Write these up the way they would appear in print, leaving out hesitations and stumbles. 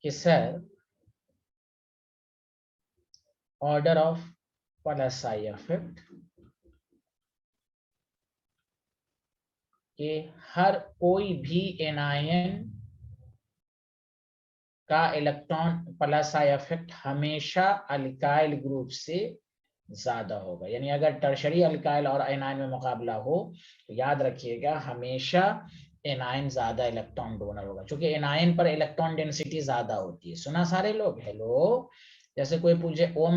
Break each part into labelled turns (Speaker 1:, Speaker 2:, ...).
Speaker 1: कि sir order of plus I effect कि हर कोई भी एनायन का इलेक्ट्रॉन प्लस आई इफेक्ट हमेशा अल्काइल ग्रुप से ज्यादा होगा। यानी अगर टर्शरी अल्काइल और एनायन में मुकाबला हो तो याद रखिएगा हमेशा एनायन ज्यादा इलेक्ट्रॉन डोनर होगा, क्योंकि एनायन पर इलेक्ट्रॉन डेंसिटी ज्यादा होती है। सुना सारे लोग? हेलो। जैसे कोई पूछे O-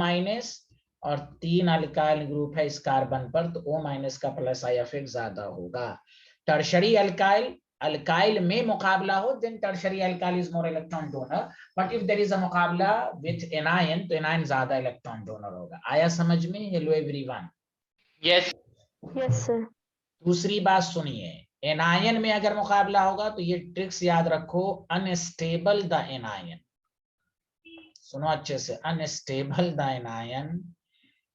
Speaker 1: और 3 अल्काइल ग्रुप है इस कार्बन पर, तो O- का प्लस आई इफेक्ट ज्यादा होगा। टर्शरी अल्काइल में मुकाबला हो, then tertiary alkyl is more electron donor, but if there is a मुकाबला विथ एनायन तो एनायन ज्यादा इलेक्ट्रॉन डोनर होगा। आया समझ में? Hello everyone.
Speaker 2: Yes
Speaker 3: yes sir.
Speaker 1: दूसरी बात सुनिए, एनायन में अगर मुकाबला होगा तो ये ट्रिक्स याद रखो, अनस्टेबल द एनायन, सुनो अच्छे से, unstable the anion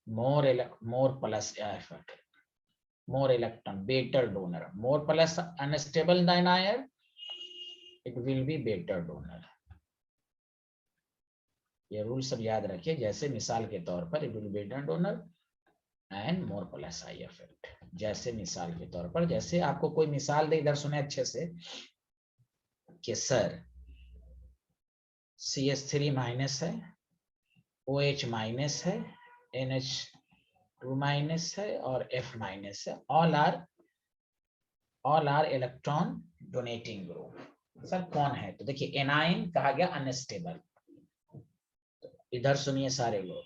Speaker 1: more plus effort, more electron, better donor, more plus unstable the ion, it will be better donor। ये रूल सब याद रखिए। जैसे मिसाल के तौर पर it will be better donor and more plus I effect। जैसे मिसाल के तौर पर, जैसे आपको कोई मिसाल दे, इधर सुने अच्छे से कि सर CH3 माइनस है, OH माइनस है, NH2 माइनस है और F माइनस है, all are electron donating group. Sir कौन है? तो देखिए एनाइन कहा गया अनस्टेबल। इधर सुनिए सारे लोग,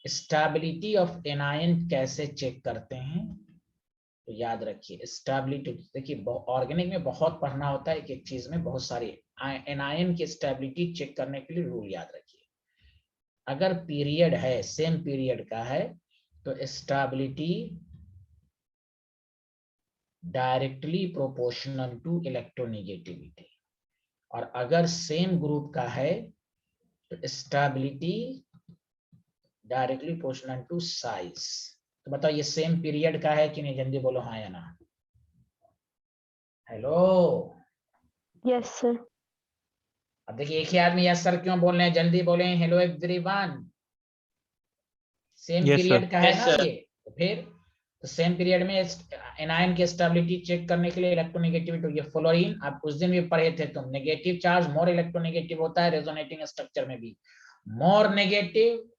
Speaker 1: स्टेबिलिटी ऑफ एनाइन कैसे चेक करते हैं? तो याद रखिए स्टेबिलिटी, देखिए ऑर्गेनिक में बहुत पढ़ना होता है, एक एक चीज में बहुत सारी। एनाइन की स्टेबिलिटी चेक करने के लिए रूल याद रखिए, अगर पीरियड है सेम पीरियड का है तो stability directly proportional to electronegativity, और अगर सेम ग्रुप का है तो stability directly proportional to size. तो बताओ ये सेम पीरियड का है कि नहीं? जल्दी बोलो हाँ या ना। हेलो।
Speaker 3: Yes sir.
Speaker 1: अब देखिए एक ही आदमी यस सर क्यों बोल रहे हैं, जल्दी बोले hello everyone. Same
Speaker 4: Yes, sir.
Speaker 1: Period का है
Speaker 2: Yes,
Speaker 1: ना
Speaker 2: sir.
Speaker 1: ये, तो फिर तो सेम पीरियड में एनायन की स्टेबिलिटी चेक करने के लिए इलेक्ट्रोनेगेटिविटी, ये फ्लोरीन आप उस दिन भी पढ़े थे तुम, नेगेटिव चार्ज मोर इलेक्ट्रोनेगेटिव होता है, रेजोनेटिंग स्ट्रक्चर में भी मोर नेगेटिव,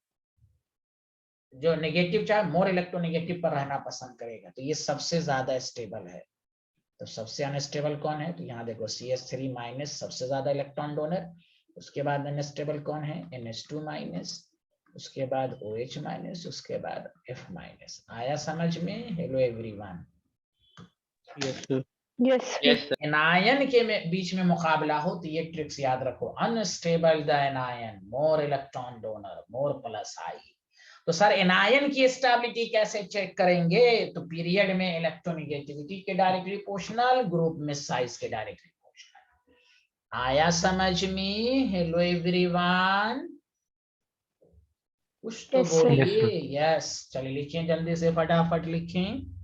Speaker 1: जो नेगेटिव चार्ज मोर इलेक्ट्रोनेगेटिव पर रहना पसंद करेगा, तो ये सबसे ज्यादा स्टेबल है। तो सबसे अनस्टेबल कौन है? तो यहाँ देखो CH3 माइनस सबसे ज्यादा इलेक्ट्रॉन डोनर, उसके बाद अनस्टेबल कौन है? NH2 माइनस, उसके बाद OH माइनस, उसके बाद F माइनस। आया समझ में? Hello everyone.
Speaker 4: Yes, sir.
Speaker 3: Yes
Speaker 2: Yes, sir.
Speaker 1: Anion के बीच में मुकाबला हो तो ये ट्रिक्स याद रखो, unstable the anion more electron donor more plus I. तो सर एनायन की स्टेबिलिटी कैसे चेक करेंगे? तो पीरियड में इलेक्ट्रोनेगेटिविटी के डायरेक्टली प्रोपोर्शनल, ग्रुप में साइज के डायरेक्टली प्रोपोर्शनल। आया समझ में? Hello everyone. कुछ तो
Speaker 3: Yes, sir.
Speaker 4: Yes,
Speaker 1: बोलिए।
Speaker 4: sir.
Speaker 1: यस चलिए लिखें जल्दी से, फटाफट लिखें।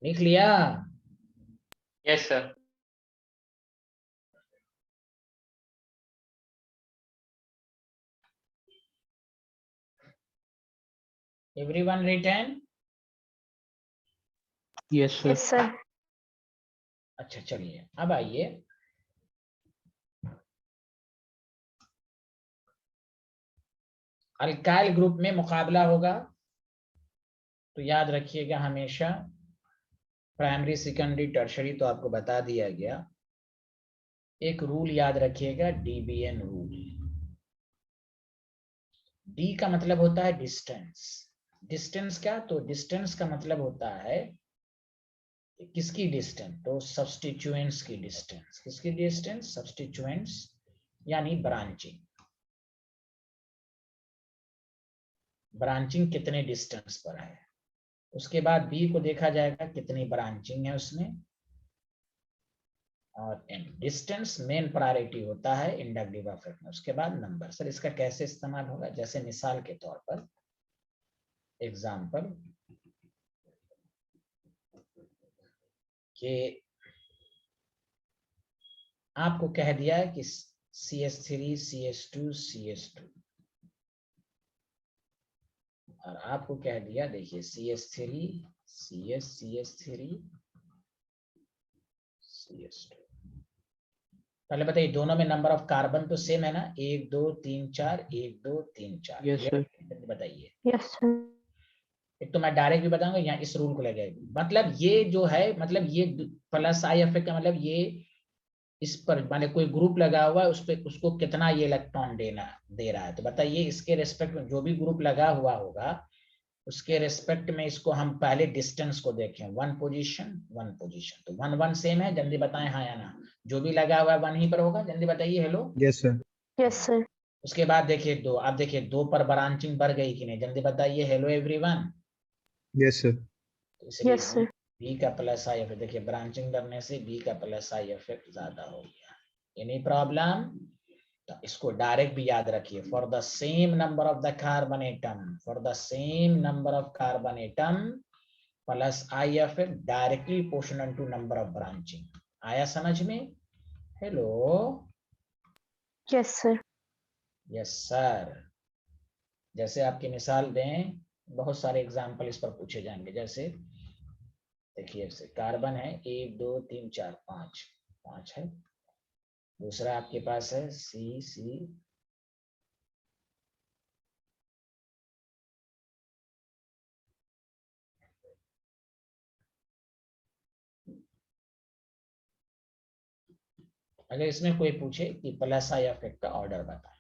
Speaker 1: लिख लिया?
Speaker 4: Yes sir.
Speaker 1: Everyone written?
Speaker 4: Yes sir.
Speaker 3: Yes, sir.
Speaker 1: अच्छा चलिए अब आइए, अल्काइल ग्रुप में मुकाबला होगा तो याद रखिएगा हमेशा प्राइमरी सेकेंडरी टर्शरी तो आपको बता दिया गया। एक रूल याद रखिएगा, डीबीएन रूल। डी का मतलब होता है डिस्टेंस। डिस्टेंस क्या? तो डिस्टेंस का मतलब होता है किसकी डिस्टेंस? तो सब्स्टिट्यूएंट्स की डिस्टेंस। किसकी डिस्टेंस? सब्स्टिट्यूएंट्स यानी ब्रांचिंग। ब्रांचिंग कितने डिस्टेंस पर है। उसके बाद बी को देखा जाएगा कितनी ब्रांचिंग है उसमें, और एन डिस्टेंस मेन प्रायोरिटी होता है इंडक्टिव इफेक्ट में। उसके बाद नंबर। सर इसका कैसे इस्तेमाल होगा? जैसे मिसाल के तौर पर एग्जाम्पल कि आपको कह दिया है कि CH3 CH2 CH2, और आपको कह दिया देखिए CH3 CH3 CH2। पहले बताइए दोनों में नंबर ऑफ कार्बन तो सेम है ना? 1 2 3 4 1 2 3 4।
Speaker 4: Yes sir.
Speaker 1: बताइए।
Speaker 3: Yes, sir.
Speaker 1: एक तो मैं डायरेक्ट भी बताऊंगा या इस रूल को लगेगा। मतलब ये जो है, मतलब ये प्लस आई इफेक्ट का मतलब ये इस पर माने कोई ग्रुप लगा हुआ है उस पे उसको कितना ये इलेक्ट्रॉन दे रहा है। तो बताइए इसके रेस्पेक्ट में जो भी ग्रुप लगा हुआ होगा उसके रेस्पेक्ट में इसको हम पहले डिस्टेंस को देखें। 1 पोजीशन 1 पोजीशन, तो 1 1 सेम है? जल्दी बताएं हाँ या ना। जो भी लगा हुआ है 1 ही पर होगा। जल्दी बताइए hello.
Speaker 2: Yes sir.
Speaker 3: Yes, sir.
Speaker 1: उसके बाद देखिए 2। आप देखिए 2 पर ब्रांचिंग बढ़ गई कि नहीं? जल्दी बताइए हेलो एवरीवन।
Speaker 2: Yes sir.
Speaker 1: तो इसलिए
Speaker 3: Yes, sir.
Speaker 1: बी का प्लस आई इफेक्ट, देखिए ब्रांचिंग करने से बी का प्लस आई इफेक्ट ज्यादा हो गया। Any problem? तो इसको डायरेक्ट भी याद रखिए। For the same number of the carbon atom, for the same number of carbon atom plus I effect directly proportional to number of branching. आया समझ में? Hello.
Speaker 3: Yes, sir.
Speaker 1: Yes sir. जैसे आपकी मिसाल दें, बहुत सारे एग्जाम्पल इस पर पूछे जाएंगे। जैसे देखिए कार्बन है 1 2 3 4 5 5 है। दूसरा आपके पास है सी अगर इसमें कोई पूछे कि प्लस आई इफेक्ट का ऑर्डर बताएं,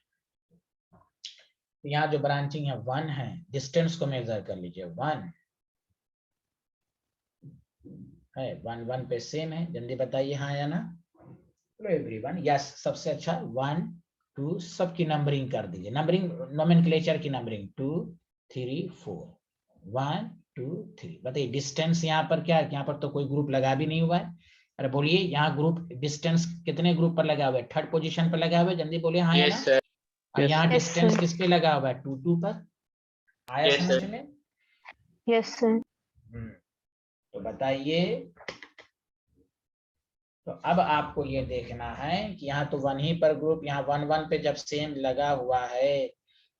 Speaker 1: तो यहाँ जो ब्रांचिंग है 1 है। डिस्टेंस को मेजर कर लीजिए। 1 है, 1 1 पे सेम है। जल्दी बताइए हाँ या ना। Hello everyone. यस सबसे अच्छा 1 2 सबकी नंबरिंग कर दीजिए। नंबरिंग नोमेनक्लेचर की नंबरिंग 2 3 4 1 2 3। बताइए डिस्टेंस यहाँ पर क्या है? यहाँ पर तो कोई ग्रुप लगा भी नहीं हुआ है। अरे बोलिए यहाँ ग्रुप डिस्टेंस कितने ग्रुप पर लगा हुआ है? 3rd पोजीशन पर लगा हुआ है। जल्दी बोलिए हाँ या ना।
Speaker 4: Yes sir.
Speaker 1: और यहाँ
Speaker 3: Yes,
Speaker 1: डिस्टेंस
Speaker 3: sir.
Speaker 1: किस पे लगा हुआ है? 2 2 पर। आया
Speaker 4: Yes,
Speaker 1: समझ
Speaker 4: sir.
Speaker 1: में?
Speaker 3: Yes, sir.
Speaker 1: तो बताइए, तो अब आपको ये देखना है कि यहाँ तो 1 ही पर ग्रुप, यहाँ 1 1 पे जब सेम लगा हुआ है,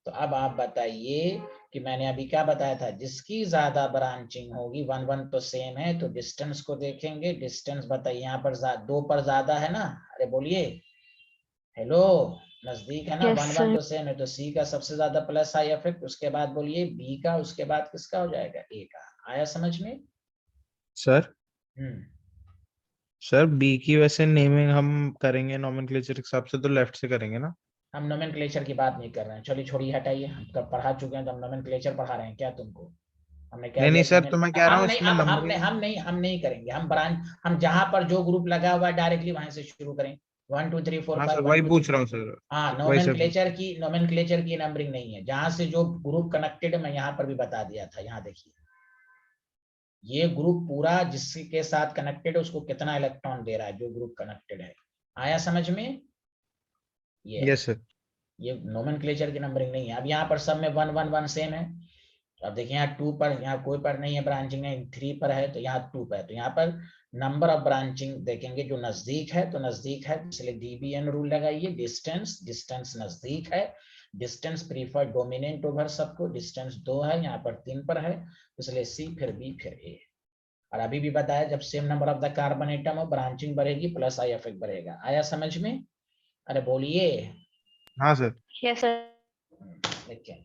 Speaker 1: तो अब आप बताइए कि मैंने अभी क्या बताया था, जिसकी ज्यादा ब्रांचिंग होगी, 1 1 तो सेम है तो डिस्टेंस को देखेंगे। डिस्टेंस बताइए यहाँ पर 2 पर ज्यादा है ना? अरे बोलिए हेलो, नजदीक है ना?
Speaker 3: Yes,
Speaker 1: 1 1
Speaker 3: sir.
Speaker 1: तो सेम है तो सी का सबसे ज्यादा प्लस आई इफेक्ट। उसके बाद बोलिए बी का, उसके बाद किसका हो जाएगा? ए का। आया समझ में?
Speaker 2: सर
Speaker 1: हम्म
Speaker 2: सर बी की वैसे नेमिंग हम करेंगे नोमेनक्लेचर के हिसाब से तो लेफ्ट से करेंगे ना?
Speaker 1: हम नोमेनक्लेचर की बात नहीं कर रहे हैं। चलिए छोड़िए हटाइए, हम कब पढ़ा चुके हैं तो हम नोमेनक्लेचर पढ़ा रहे हैं क्या तुमको? हमने कह
Speaker 2: नहीं
Speaker 1: दिया
Speaker 2: नहीं
Speaker 1: कि
Speaker 2: सर, तो मैं कह रहा हूँ इसमें नंबरिंग।
Speaker 1: हम नहीं करेंगे। हम ब्रांच, हम जहां पर जो ग्रुप लगा हुआ है डायरेक्टली वहां से शुरू करें। 1 2 3 4
Speaker 2: हाँ
Speaker 1: 5
Speaker 2: सर,
Speaker 1: 1
Speaker 2: वही
Speaker 1: 2
Speaker 2: पूछ
Speaker 1: 3।
Speaker 2: रहा हूँ सर।
Speaker 1: हाँ
Speaker 2: वही सर।
Speaker 1: नोमेनक्लेचर की नंबरिंग नहीं है। जहां से जो ग्रुप कनेक्टेड है मैं यहाँ पर भी बता दिया था। यहाँ देखिए ये ग्रुप पूरा जिसके साथ कनेक्टेड है उसको कितना इलेक्ट्रॉन दे रहा है, जो ग्रुप कनेक्टेड है। आया समझ में? ये
Speaker 2: यस सर।
Speaker 1: ये नोमेनक्लेचर की नंबरिंग नहीं है। अब यहाँ पर सब में 1 1 1 सेम है। अब देखिए यहाँ 2 पर, यहाँ कोई पर नहीं है ब्रांचिंग में, 3 पर है, तो यहाँ 2 पर है, तो यहाँ पर नंबर ऑफ ब्रांचिंग देखेंगे जो नजदीक है, तो नजदीक है, इसलिए DBN रूल लगाइए। डिस्टेंस, डिस्टेंस नजदीक है, डिस्टेंस प्रीफर डोमिनेंट ओवर सबको, डिस्टेंस 2 है, यहाँ पर 3 पर है, इसलिए C फिर B फिर A। और अभी भी बताया जब same number of the carbon atom हो ब्रांचिंग बढ़ेगी प्लस I इफेक्ट बढ़ेगा। आया समझ में? अरे बोलिए।
Speaker 2: हाँ सर।
Speaker 3: Yes, sir.
Speaker 1: देखिए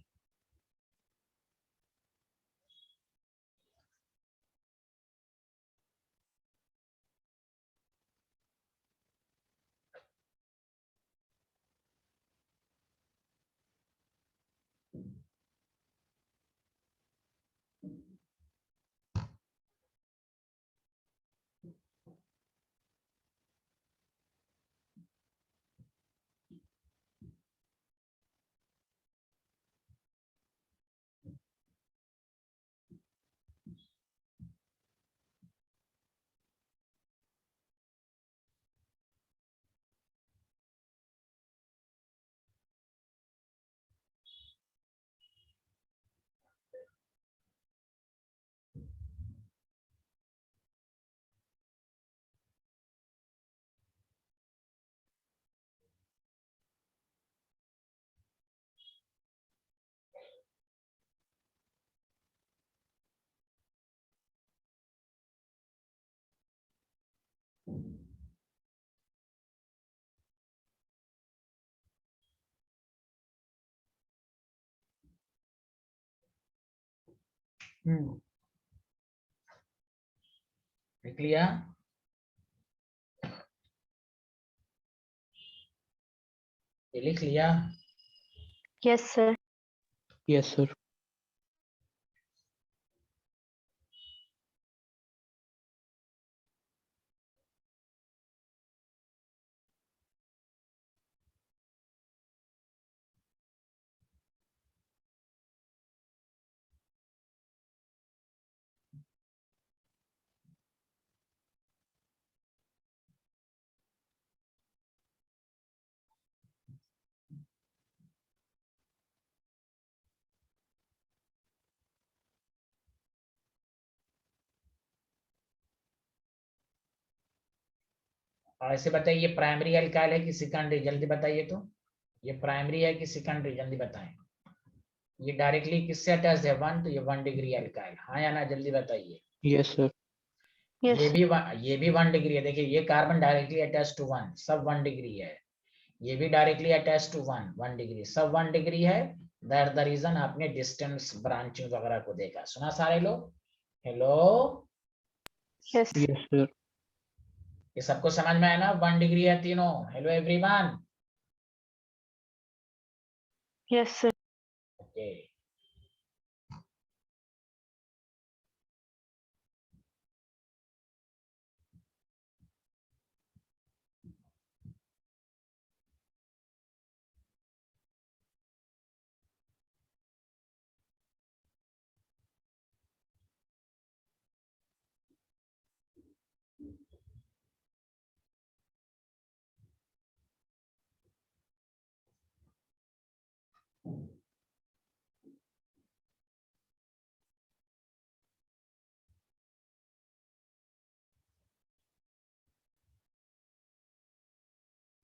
Speaker 1: लिख लिया? ये लिख लिया?
Speaker 3: Yes, sir.
Speaker 4: Yes, sir.
Speaker 1: और ऐसे बताइए प्राइमरी अल्काइल है कि सेकेंडरी, जल्दी बताइए तो। ये प्राइमरी है कि सेकेंडरी, जल्दी बताएं। ये डायरेक्टली किससे अटैच है? 1, तो ये 1 डिग्री अल्काइल, हाँ या ना, जल्दी बताइए।
Speaker 4: Yes, sir.
Speaker 3: Yes.
Speaker 1: ये भी 1 डिग्री है। देखिए ये कार्बन डायरेक्टली अटैच टू 1, सब 1 डिग्री है। ये भी डायरेक्टली अटैच टू 1 डिग्री, सब 1 डिग्री है। दैट द रीजन आपने डिस्टेंस ब्रांचिंग वगैरह को देखा। सुना सारे लोग? Hello,
Speaker 3: Yes.
Speaker 4: Yes, sir.
Speaker 1: ये सबको समझ में आया ना? 1 डिग्री है तीनों। Hello everyone.
Speaker 3: Yes, sir.
Speaker 1: Okay.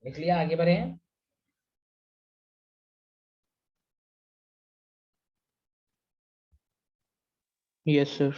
Speaker 1: लिख लिया? आगे बढ़े?
Speaker 4: Yes, sir.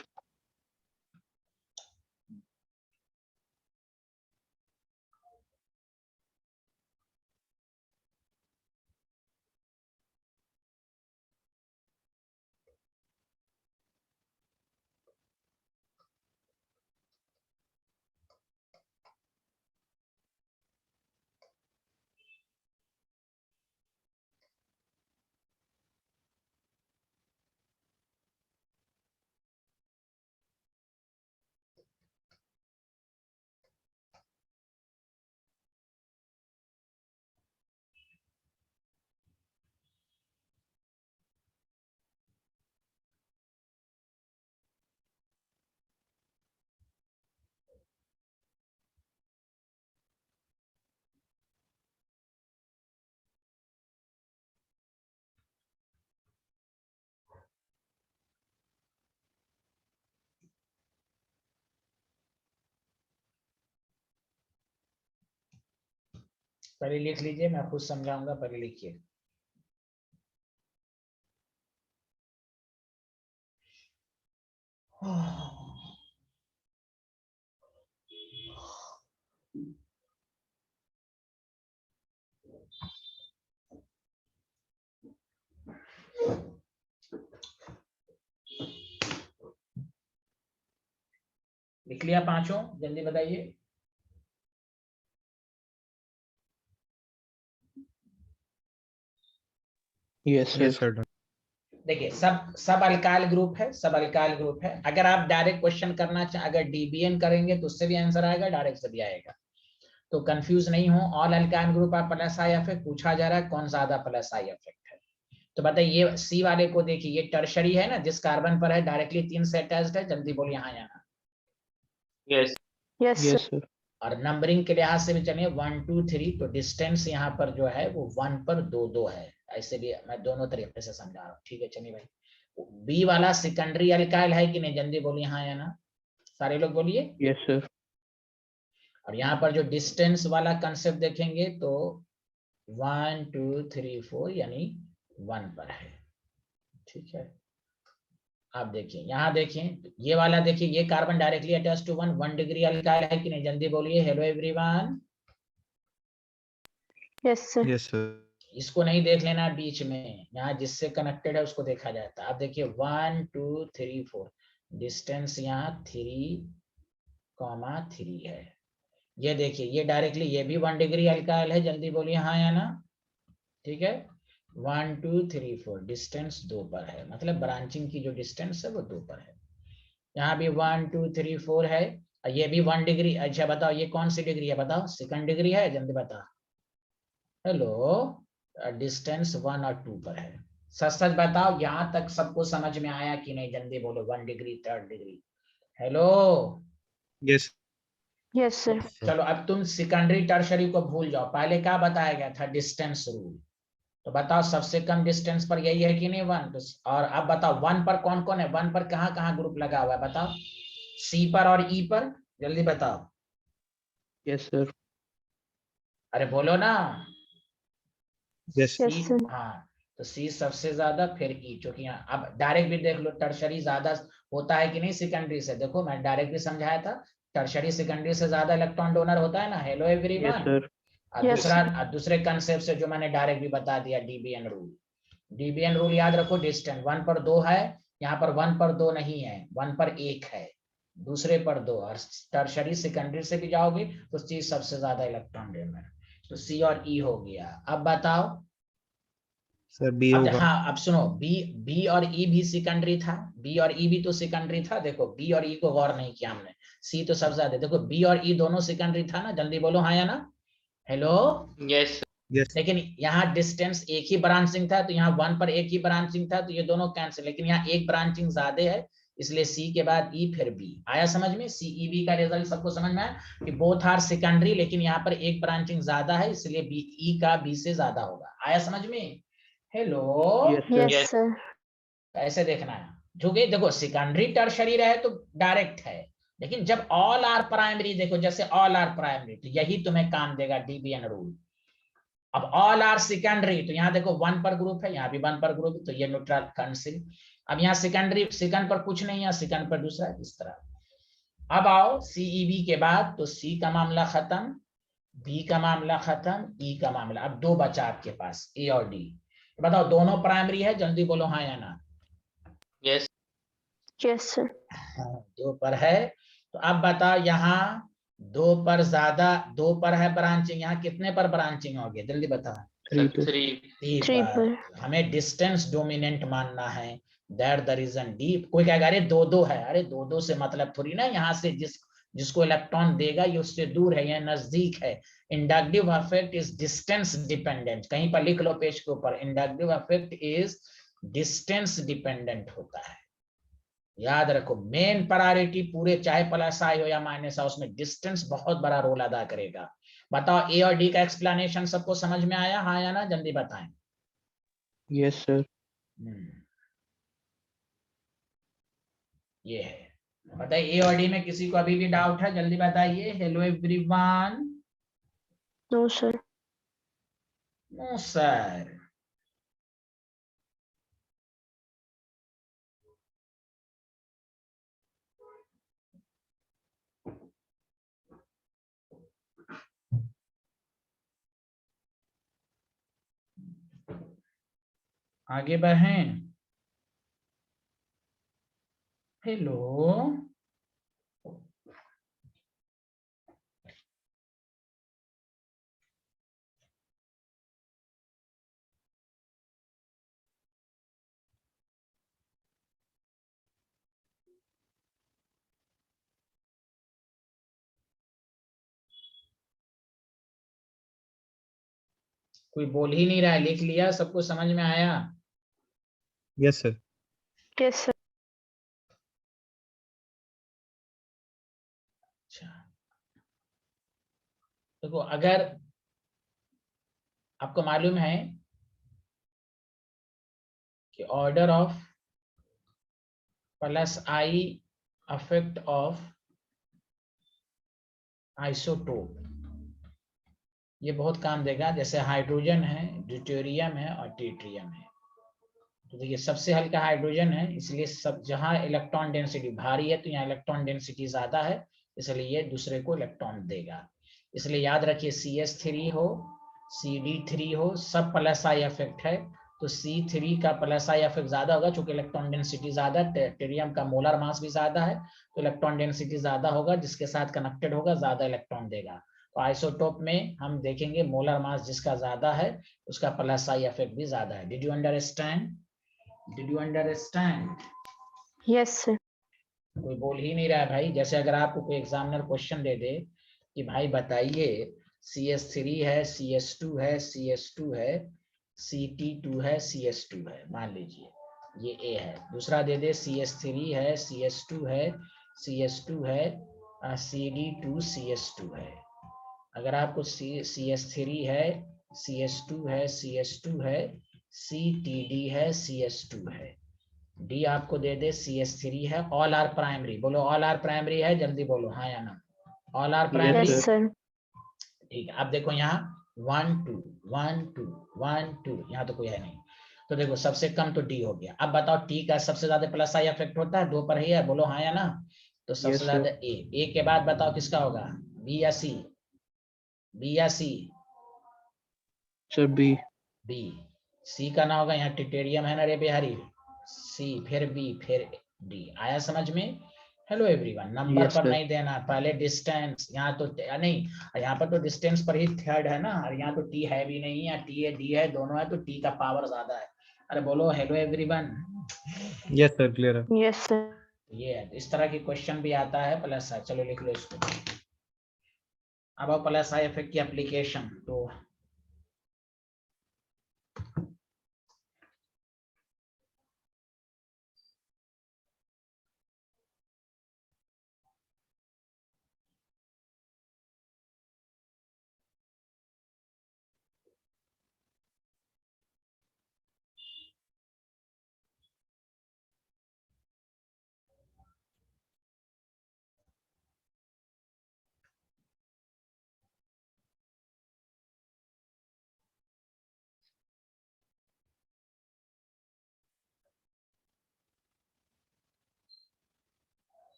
Speaker 1: पहले लिख लीजिए, मैं खुद समझाऊंगा, पहले लिखिए। लिख लिया पांचों? जल्दी बताइए।
Speaker 4: Yes, sir.
Speaker 2: Yes sir.
Speaker 1: देखिए सब अल्काइल ग्रुप है, सब अल्काइल ग्रुप है। अगर आप डायरेक्ट क्वेश्चन करना चाहें, अगर डीबीएन करेंगे तो उससे भी आंसर आएगा, डायरेक्ट से भी आएगा, तो कंफ्यूज नहीं हो। ऑल अल्काइल ग्रुप आप प्लस आई इफेक्ट पूछा जा रहा है, कौन ज्यादा प्लस आई इफेक्ट है। तो बताइए ये सी वाले को देखिए, ये टर्शरी है ना, जिस कार्बन पर है डायरेक्टली 3 से अटैच्ड है, जल्दी बोलिए हाँ या ना।
Speaker 3: Yes,
Speaker 4: Yes,
Speaker 3: sir.
Speaker 4: sir.
Speaker 1: और नंबरिंग के लिहाज से भी चलिए 1 2 3, तो डिस्टेंस यहाँ पर जो है वो 1 पर 2 2 है। ऐसे भी मैं दोनों तरीके से समझा रहा हूँ, ठीक है। चलिए भाई, बी वाला सेकेंडरी अल्काइल है कि नहीं, जल्दी बोलिए हाँ या ना, सारे लोग बोलिए।
Speaker 4: Yes, sir.
Speaker 1: और यहाँ पर जो डिस्टेंस वाला कंसेप्ट देखेंगे तो 1 2 3 4 यानी 1 पर है, ठीक है। आप देखिए, यहाँ देखिए ये वाला, देखिए ये carbon directly attach to 1 degree alkyl है कि नहीं, जल्दी बोलिए hello everyone.
Speaker 3: Yes, sir.
Speaker 2: Yes sir.
Speaker 1: इसको नहीं देख लेना बीच में, यहाँ जिससे कनेक्टेड है उसको देखा जाता है। आप देखिए 1 2 3 4, डिस्टेंस यहाँ 3,3 है। ये देखिए ये डायरेक्टली ये भी 1 डिग्री अल्काइल है, जल्दी बोलिए हाँ या ना, ठीक है। 1 2 3 4, डिस्टेंस 2 पर है, मतलब ब्रांचिंग की जो डिस्टेंस है वो 2 पर है। यहाँ भी 1 2 3 4 है, ये भी 1 डिग्री। अच्छा बताओ ये कौन सी डिग्री है, बताओ सेकंड डिग्री है, जल्दी बताओ। हेलो, डिस्टेंस 1 और 2 पर है। सच सच बताओ, यहाँ तक सबको समझ में आया कि नहीं, जल्दी बोलो। 1 degree, 3rd degree. Hello,
Speaker 2: yes
Speaker 3: Yes, sir.
Speaker 1: चलो अब तुम सेकेंडरी टर्शरी को भूल जाओ, पहले क्या बताया गया था, डिस्टेंस रूल। तो बताओ सबसे कम डिस्टेंस पर यही है कि नहीं 1, और अब बताओ 1 पर कौन कौन है, 1 पर कहाँ कहाँ ग्रुप लगा हुआ है, बताओ। सी पर और ई पर, जल्दी बताओ।
Speaker 4: Yes, sir.
Speaker 1: अरे बोलो ना।
Speaker 2: यस
Speaker 3: Yes,
Speaker 1: सी,
Speaker 3: sir.
Speaker 1: हाँ, तो सी सबसे ज्यादा, फिर ई, क्योंकि यहाँ अब डायरेक्ट भी देख लो, टर्शरी ज्यादा होता है कि नहीं सेकेंडरी से। देखो मैं डायरेक्ट भी समझाया था, टर्शरी सेकेंडरी से ज्यादा इलेक्ट्रॉन डोनर होता है ना। Hello
Speaker 4: Yes,
Speaker 1: everyone.
Speaker 4: sir.
Speaker 1: और
Speaker 3: Yes,
Speaker 1: दूसरा,
Speaker 3: sir.
Speaker 1: दूसरे कंसेप्ट से जो मैंने डायरेक्ट भी बता दिया, डीबीएन रूल। डीबीएन रूल याद रखो, डिस्टेंस 1 पर 2 है, यहाँ पर 1 पर 2 नहीं है, 1 पर 1 है, दूसरे पर 2। और टर्शरी सेकेंडरी से भी जाओगे तो सी सबसे ज्यादा इलेक्ट्रॉन डोनर, तो सी और ई हो गया। अब बताओ,
Speaker 2: सर बी
Speaker 1: अब
Speaker 2: होगा।
Speaker 1: हाँ अब सुनो, बी बी और ई भी सेकेंडरी था, बी और ई भी तो सेकेंडरी था। देखो बी और ई को गौर नहीं किया हमने, सी तो सबसे ज्यादा। देखो बी और ई दोनों सेकेंडरी था ना, जल्दी बोलो हाँ या ना। हेलो,
Speaker 2: यस
Speaker 1: लेकिन यहाँ डिस्टेंस एक ही ब्रांचिंग था, तो यहाँ 1 पर एक ही ब्रांचिंग था, तो ये दोनों कैंसिल। लेकिन यहाँ एक ब्रांचिंग ज्यादा है, इसलिए सी के बाद ई फिर बी। आया समझ में, सी ई बी का रिजल्ट सबको समझ में आया कि बोथ आर सेकेंडरी, लेकिन यहाँ पर एक ब्रांचिंग ज्यादा है, इसलिए बी ई का बी से ज्यादा होगा। आया समझ में। Hello,
Speaker 4: Yes, sir.
Speaker 3: Yes, sir.
Speaker 1: ऐसे देखना है, जो कि देखो सेकेंडरी टर्शरी रहे तो डायरेक्ट है, लेकिन जब ऑल आर प्राइमरी, देखो जैसे ऑल आर प्राइमरी, तो यही तुम्हें काम देगा डीबीएन रूल। अब ऑल आर सेकेंडरी, तो यहाँ देखो 1 पर ग्रुप है, यहाँ भी 1 पर ग्रुप, तो ये न्यूट्रल कैंसिल। अब यहाँ सेकेंडरी, सेकंड पर कुछ नहीं है, सेकंड पर दूसरा है, इस तरह। अब आओ सीईबी के बाद, तो सी का मामला खत्म, बी का मामला खत्म, ई का मामला। अब 2 बचा आपके पास, ए और डी। बताओ दोनों प्राइमरी है, जल्दी बोलो हाँ या ना।
Speaker 3: Yes, sir.
Speaker 1: हाँ, 2 पर है। तो अब बताओ यहाँ 2 पर ज्यादा, 2 पर है ब्रांचिंग, यहाँ कितने पर ब्रांचिंग होगी, जल्दी बताओ।
Speaker 4: 3 पर.
Speaker 1: 3
Speaker 3: 3
Speaker 1: पर।
Speaker 3: पर.
Speaker 1: हमें डिस्टेंस डोमिनेंट मानना है, दैट द रीजन डी। कोई कहेगा अरे 2 2 है, अरे 2 2 से मतलब थोड़ी ना, यहाँ से जिसको इलेक्ट्रॉन देगा ये उससे दूर है या नजदीक है। Inductive effect is distance dependent, कहीं पर लिख लो पेज के ऊपर, inductive effect is distance dependent होता है। याद रखो, मेन प्रायोरिटी पूरे, चाहे प्लस आई हो या माइनस आई, उसमें डिस्टेंस बहुत बड़ा रोल अदा करेगा। बताओ ए और डी का एक्सप्लेनेशन सबको समझ में आया हाँ या ना, जल्दी बताएं।
Speaker 4: Yes, sir.
Speaker 1: ये है, बताइए ए और डी में किसी को अभी भी डाउट है, जल्दी बताइए। Hello everyone.
Speaker 3: No, sir.
Speaker 1: No sir, आगे बढ़ें। हेलो, कोई बोल ही नहीं रहा है, लिख लिया, सबको समझ में आया?
Speaker 2: Yes sir.
Speaker 3: Yes, sir.
Speaker 1: अच्छा, देखो अगर आपको मालूम है कि order of plus I affect of isotope, ये बहुत काम देगा। जैसे हाइड्रोजन है, ड्यूटेरियम है और ट्रिटियम है। तो देखिए सबसे हल्का हाइड्रोजन है, इसलिए सब जहां इलेक्ट्रॉन डेंसिटी भारी है तो यहाँ इलेक्ट्रॉन डेंसिटी ज्यादा है, इसलिए ये दूसरे को इलेक्ट्रॉन देगा। इसलिए याद रखिए CH3 हो, CD3 हो, सब प्लस आई इफेक्ट है। तो C3 का प्लस आई इफेक्ट ज्यादा होगा, चूंकि इलेक्ट्रॉन डेंसिटी ज्यादा, ट्रिटियम का मोलर मास भी ज्यादा है, तो इलेक्ट्रॉन डेंसिटी ज्यादा होगा, जिसके साथ कनेक्टेड होगा ज्यादा इलेक्ट्रॉन देगा। तो आइसोटोप में हम देखेंगे मोलर मास जिसका ज्यादा है उसका प्लस आई इफेक्ट भी ज्यादा है। Did you understand? Did you understand?
Speaker 3: Yes, sir.
Speaker 1: कोई बोल ही नहीं रहा है भाई। जैसे अगर आपको कोई एग्जामिनर क्वेश्चन दे दे कि भाई बताइए CH3 है, CH2 है, CH2 है, Ct2 है, CH2 है, मान लीजिए ये A है। दूसरा दे दे CH3 है, CH2 है, CH2 है, CD2 CH2 है। अगर आपको CH3 है, CH2 है, CH2 है, CTD है, CH2 है, डी आपको दे दे CH3 है, ऑल आर प्राइमरी। बोलो ऑल आर प्राइमरी है, जल्दी बोलो हाँ या ना। All are
Speaker 4: Yes,
Speaker 1: primary.
Speaker 3: Yes, sir.
Speaker 1: ठीक है, अब देखो यहाँ 1 2 1 2 1 2, यहाँ तो कोई है नहीं। तो देखो सबसे कम तो डी हो गया। अब बताओ टी का सबसे ज्यादा प्लस आई इफेक्ट होता है, दो पर ही है, बोलो हाँ या ना। तो सबसे
Speaker 4: Yes, sir.
Speaker 1: ज्यादा ए के बाद बताओ किसका होगा, बी या सी? बी या सी?
Speaker 4: Sir, B.
Speaker 1: बी। सी का ना होगा, यहाँ टिटेरियम है ना रे बिहारी, सी फिर बी फिर डी। आया समझ में? हेलो एवरीवन, नंबर
Speaker 4: Yes,
Speaker 1: पर
Speaker 4: sir.
Speaker 1: नहीं देना, पहले डिस्टेंस। यहाँ तो नहीं, यहाँ पर तो डिस्टेंस पर ही थर्ड है ना, और यहाँ तो टी है भी नहीं, या टी है डी है दोनों है, तो टी का पावर ज्यादा है। अरे बोलो hello everyone.
Speaker 2: Yes sir, clear है।
Speaker 3: Yes, sir.
Speaker 1: ये है, इस तरह की क्वेश्चन भी आता है प्लस है। चलो लिख लो इसको। अब आओ प्लस आई इफेक्ट की एप्लीकेशन। तो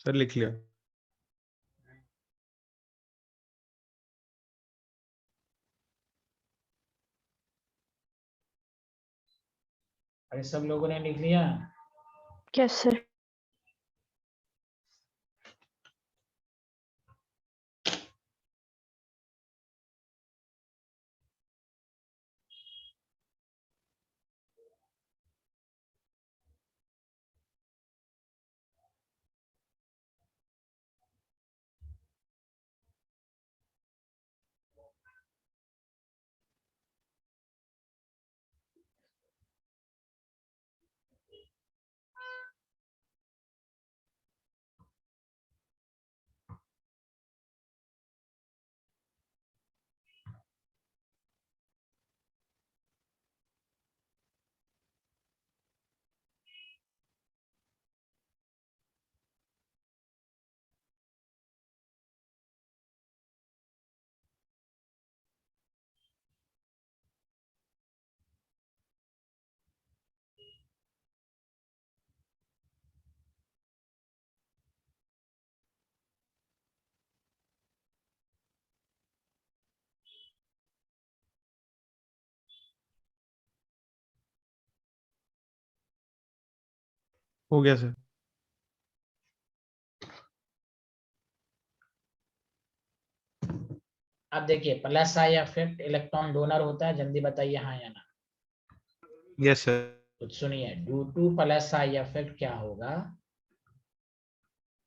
Speaker 2: सर लिख लिया।
Speaker 1: अरे सब लोगों ने लिख लिया?
Speaker 3: Yes, sir.
Speaker 2: हो गया सर।
Speaker 1: अब देखिए plus I effect electron donor होता है, जल्दी बताइए हाँ या ना।
Speaker 2: Yes sir.
Speaker 1: तो सुनिए due to plus I effect क्या होगा,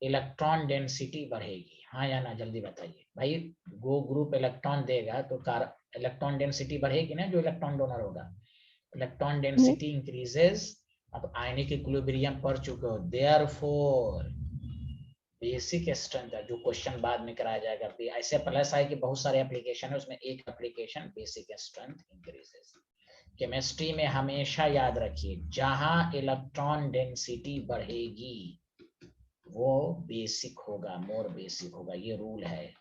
Speaker 1: इलेक्ट्रॉन डेंसिटी बढ़ेगी, हाँ या ना जल्दी बताइए भाई। गो ग्रुप इलेक्ट्रॉन देगा तो कार इलेक्ट्रॉन डेंसिटी बढ़ेगी ना, जो इलेक्ट्रॉन डोनर होगा। Electron density increases. अब आयनिक इक्विलिब्रियम पढ़ चुके हो, देयरफॉर बेसिक स्ट्रेंथ है, जो क्वेश्चन बाद में कराया जाएगा। ऐसे प्लस आई के बहुत सारे एप्लीकेशन है, उसमें एक application basic strength increases. Chemistry में हमेशा याद रखिए जहां इलेक्ट्रॉन डेंसिटी बढ़ेगी वो बेसिक होगा, मोर बेसिक होगा, ये रूल है।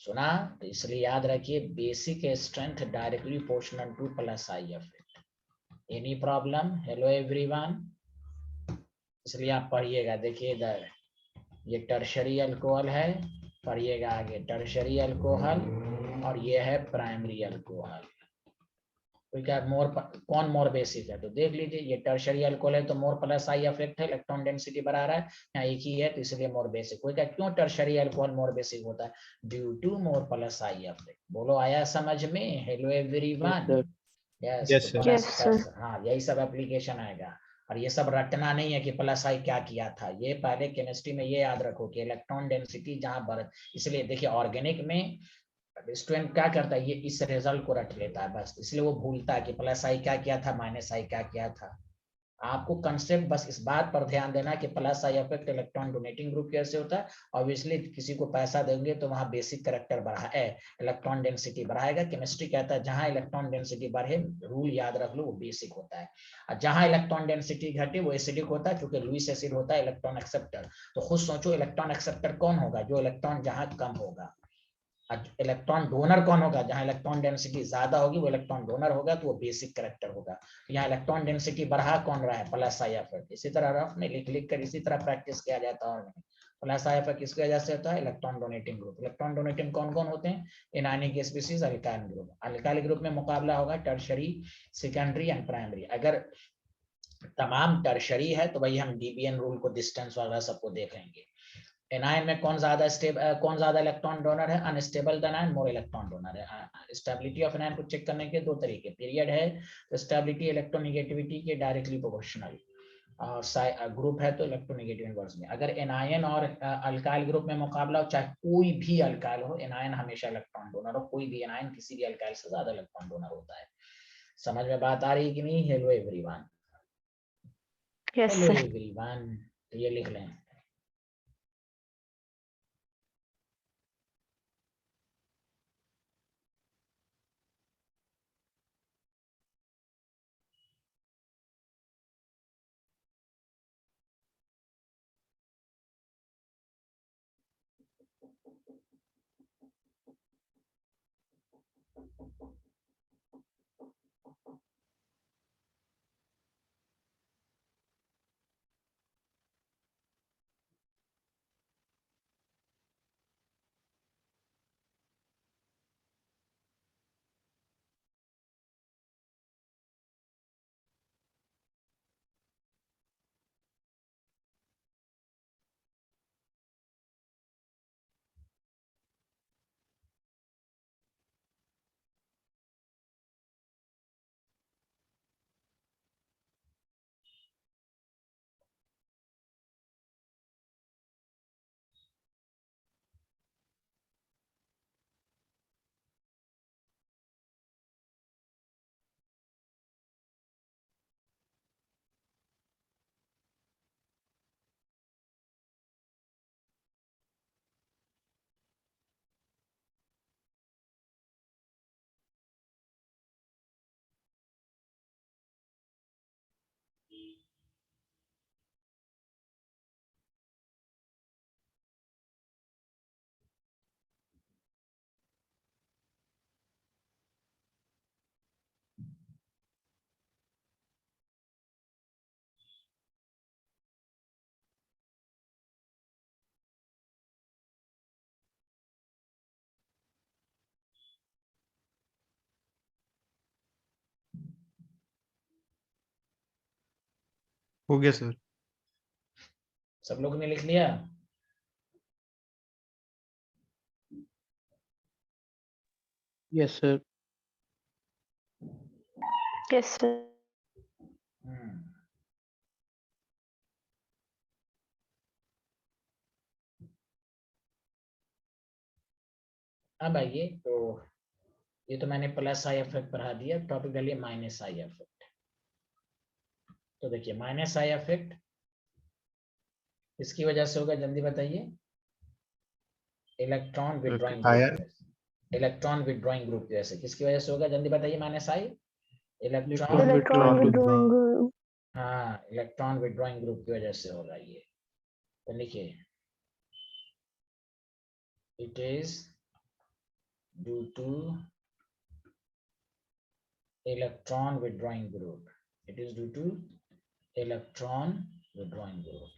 Speaker 1: सुना? तो इसलिए याद रखिए basic strength directly proportional to plus I effect. Any problem? Hello everyone. इसलिए आप पढ़िएगा, देखिए इधर ये टर्शरी अल्कोहल है, पढ़िएगा आगे टर्शरी अल्कोहल, और ये है प्राइमरी अल्कोहल। मोर कौन मोर बेसिक है, तो देख लीजिए ये टर्शरी अल्कोहल है तो मोर प्लस आई इफेक्ट है, इलेक्ट्रॉन डेंसिटी बढ़ा रहा है, यहाँ एक ही है तो इसलिए मोर बेसिक होगा। क्यों टर्शरी अल्कोहल मोर बेसिक होता है? Due to more plus I effect. बोलो आया समझ में? Hello
Speaker 4: Yes,
Speaker 1: everyone.
Speaker 4: sir.
Speaker 1: Yes, तो
Speaker 2: yes sir.
Speaker 1: Plus
Speaker 3: Yes, sir.
Speaker 1: Plus हाँ यही सब एप्लीकेशन आएगा। और ये सब रटना नहीं है कि प्लस आई क्या किया था, ये पहले केमिस्ट्री में ये याद रखो कि इलेक्ट्रॉन डेंसिटी जहां बढ़, इसलिए देखिए ऑर्गेनिक में स्टूडेंट क्या करता है, ये इस रिजल्ट को रट लेता है बस, इसलिए वो भूलता है कि प्लस आई क्या किया था, माइनस आई क्या किया था। आपको कंसेप्ट बस इस बात पर ध्यान देना कि plus I effect electron donating group कैसे होता है। ऑब्वियसली किसी को पैसा देंगे तो वहां बेसिक करेक्टर बढ़ा है, इलेक्ट्रॉन डेंसिटी बढ़ाएगा। केमिस्ट्री कहता है जहां इलेक्ट्रॉन डेंसिटी बढ़े, रूल याद रख लो, वो बेसिक होता है। और जहां इलेक्ट्रॉन डेंसिटी घटे वो एसिडिक होता है, क्योंकि लुईस एसिड होता है इलेक्ट्रॉन एक्सेप्टर। तो खुद सोचो इलेक्ट्रॉन एक्सेप्टर कौन होगा, जो इलेक्ट्रॉन जहां कम होगा। इलेक्ट्रॉन डोनर कौन होगा, जहां इलेक्ट्रॉन डेंसिटी ज्यादा होगी वो इलेक्ट्रॉन डोनर होगा, तो वो बेसिक करेक्टर होगा। यहाँ इलेक्ट्रॉन डेंसिटी बढ़ा कौन रहा है, प्लस आई इफेक्ट। इसी तरह रफ में लिख लिख कर इसी तरह प्रैक्टिस किया जाता है। और प्लस आई इफेक्ट किसकी वजह से होता है, electron donating group. Electron donating कौन कौन होते हैं, anionic species, alkyl group. Alkyl group में मुकाबला होगा टर्शरी, सेकेंडरी एंड प्राइमरी। अगर तमाम टर्शरी है तो भाई हम डीबीएन रूल को, डिस्टेंस वगैरह सबको देखेंगे। एनायन में कौन ज्यादा इलेक्ट्रॉन डोनर है, unstable anion more electron donor है। स्टेबिलिटी ऑफ एनायन को चेक करने के दो तरीके, पीरियड है तो स्टेबिलिटी इलेक्ट्रोनेगेटिविटी के डायरेक्टली प्रोपोर्शनल, और ग्रुप है तो इलेक्ट्रोनेगेटिव इनवर्स में। अगर एनायन और अल्काइल ग्रुप में मुकाबला हो, चाहे कोई भी अल्काइल हो, एनायन हमेशा इलेक्ट्रॉन डोनर हो, कोई भी एनायन किसी भी अल्काइल से ज्यादा इलेक्ट्रॉन डोनर होता है। समझ में बात आ रही कि नहीं? Hello everyone.
Speaker 3: Yes,
Speaker 1: hello
Speaker 3: sir.
Speaker 1: Everyone, तो ये लिख लें।
Speaker 2: हो गया सर।
Speaker 1: सब लोग ने लिख लिया?
Speaker 4: Yes, sir.
Speaker 3: Yes, sir.
Speaker 1: अब आइए, तो ये तो मैंने प्लस आई इफेक्ट पढ़ा दिया, टॉपिक डालिए माइनस आई इफेक्ट। तो देखिए माइनस आई इफेक्ट इसकी वजह से होगा, जल्दी बताइए। Electron withdrawing
Speaker 2: ion.
Speaker 1: Group, electron withdrawing group की वजह से। किसकी वजह से होगा, जल्दी बताइए minus I? Electron,
Speaker 3: Electron withdrawing group.
Speaker 1: हाँ इलेक्ट्रॉन विड्रॉइंग ग्रुप की वजह से होगा ये। तो लिखिए it is due to electron withdrawing group, it is due to electron withdrawing group.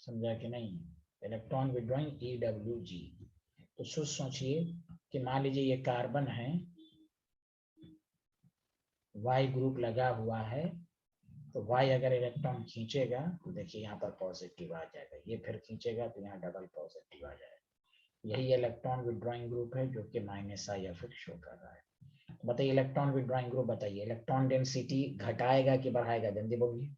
Speaker 1: समझा कि नहीं? Electron withdrawing EWG। तो सोचिए कि मान लीजिए ये कार्बन है, Y ग्रुप लगा हुआ है, तो Y अगर इलेक्ट्रॉन खींचेगा तो देखिए यहाँ पर पॉजिटिव आ जाएगा, ये फिर खींचेगा तो यहाँ डबल पॉजिटिव आ जाएगा। यही इलेक्ट्रॉन विड्रॉइंग ग्रुप है जो कि माइनस आई इफेक्ट शो कर रहा है। बताइए इलेक्ट्रॉन विड्रॉइंग ग्रुप, बताइए इलेक्ट्रॉन डेंसिटी घटाएगा कि बढ़ाएगा, जल्दी बोलिए।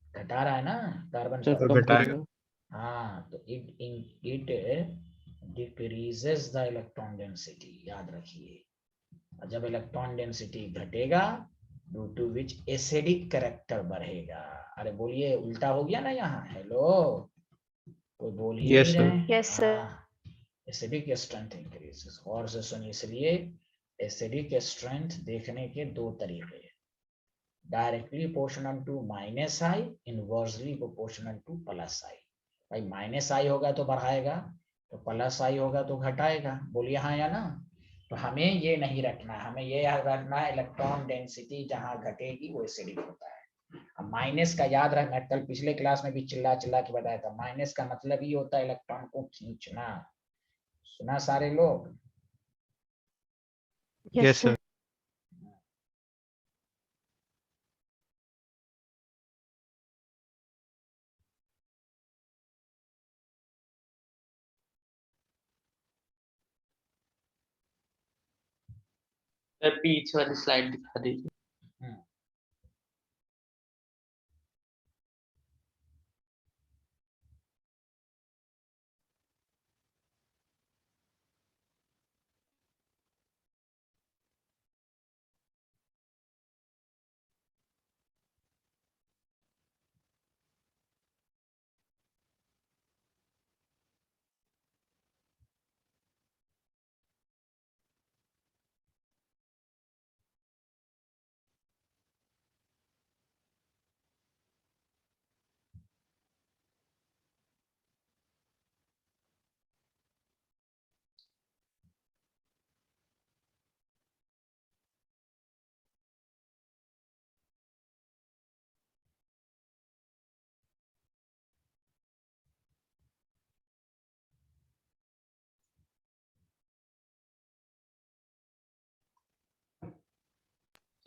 Speaker 1: घटा रहा है ना कार्बन
Speaker 4: Sir,
Speaker 1: पर?
Speaker 4: कम
Speaker 2: घटाएगा।
Speaker 4: करेगा।
Speaker 1: हाँ, तो it decreases the electron density, याद रखिए। और जब इलेक्ट्रॉन डेंसिटी घटेगा due to which acidic character बढ़ेगा। अरे बोलिए, उल्टा हो गया ना यहाँ? हेलो, कोई बोल ही
Speaker 2: Yes,
Speaker 1: नहीं
Speaker 2: sir.
Speaker 1: रहे।
Speaker 3: Yes, sir.
Speaker 1: Acidic strength increases. और से सुनिए, इसलिए एसिडिक स्ट्रेंथ देखने के दो तरीके, directly proportional to minus I, inversely proportional to plus I. भाई माइनस आई होगा तो बढ़ाएगा, तो प्लस आई होगा तो घटाएगा। बोलिए हाँ या ना? तो हमें ये नहीं रखना है, हमें ये रखना है इलेक्ट्रॉन डेंसिटी जहां घटेगी वो एसिडिक होता है। अब माइनस का याद रखना, कल पिछले क्लास में भी चिल्ला चिल्ला के बताया था, माइनस का मतलब ही होता है इलेक्ट्रॉन को खींचना। सुना सारे लोग?
Speaker 2: Yes, sir.
Speaker 4: सर पीछे वाली स्लाइड दिखा दीजिए।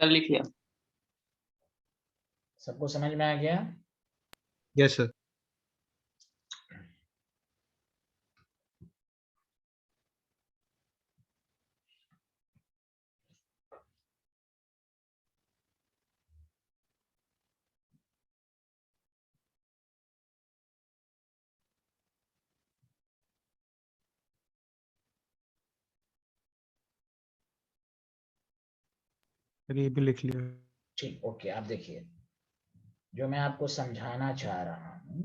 Speaker 4: सर लिख लिया।
Speaker 1: सबको समझ में आ गया?
Speaker 2: Yes, sir. ये भी लिख लिया।
Speaker 1: ठीक, ओके। आप देखिए, जो मैं आपको समझाना चाह रहा हूं,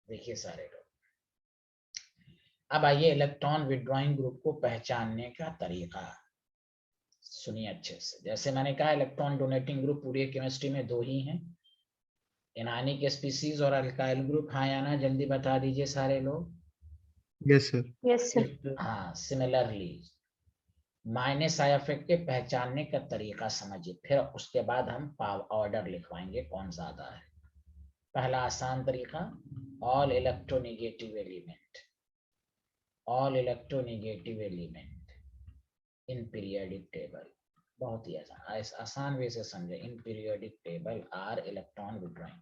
Speaker 1: देखिए सारे लोग, अब आइए इलेक्ट्रॉन विड्रॉइंग ग्रुप को पहचानने का तरीका सुनिए अच्छे से। जैसे मैंने कहा इलेक्ट्रॉन डोनेटिंग ग्रुप पूरी केमिस्ट्री में दो ही हैं, एनायनिक स्पीसीज और अल्काइल ग्रुप, हाँ या ना, जल्दी बता दीजिए सारे लोग।
Speaker 2: Yes sir.
Speaker 3: Yes, sir.
Speaker 1: हाँ, सिमिलरली माइनस आई इफेक्ट के पहचानने का तरीका समझिए, फिर उसके बाद हम ऑर्डर लिखवाएंगे कौन ज्यादा है। पहला आसान तरीका, all electronegative element, all electronegative element in periodic table, बहुत ही आसान वे से समझे। In periodic table are electron withdrawing,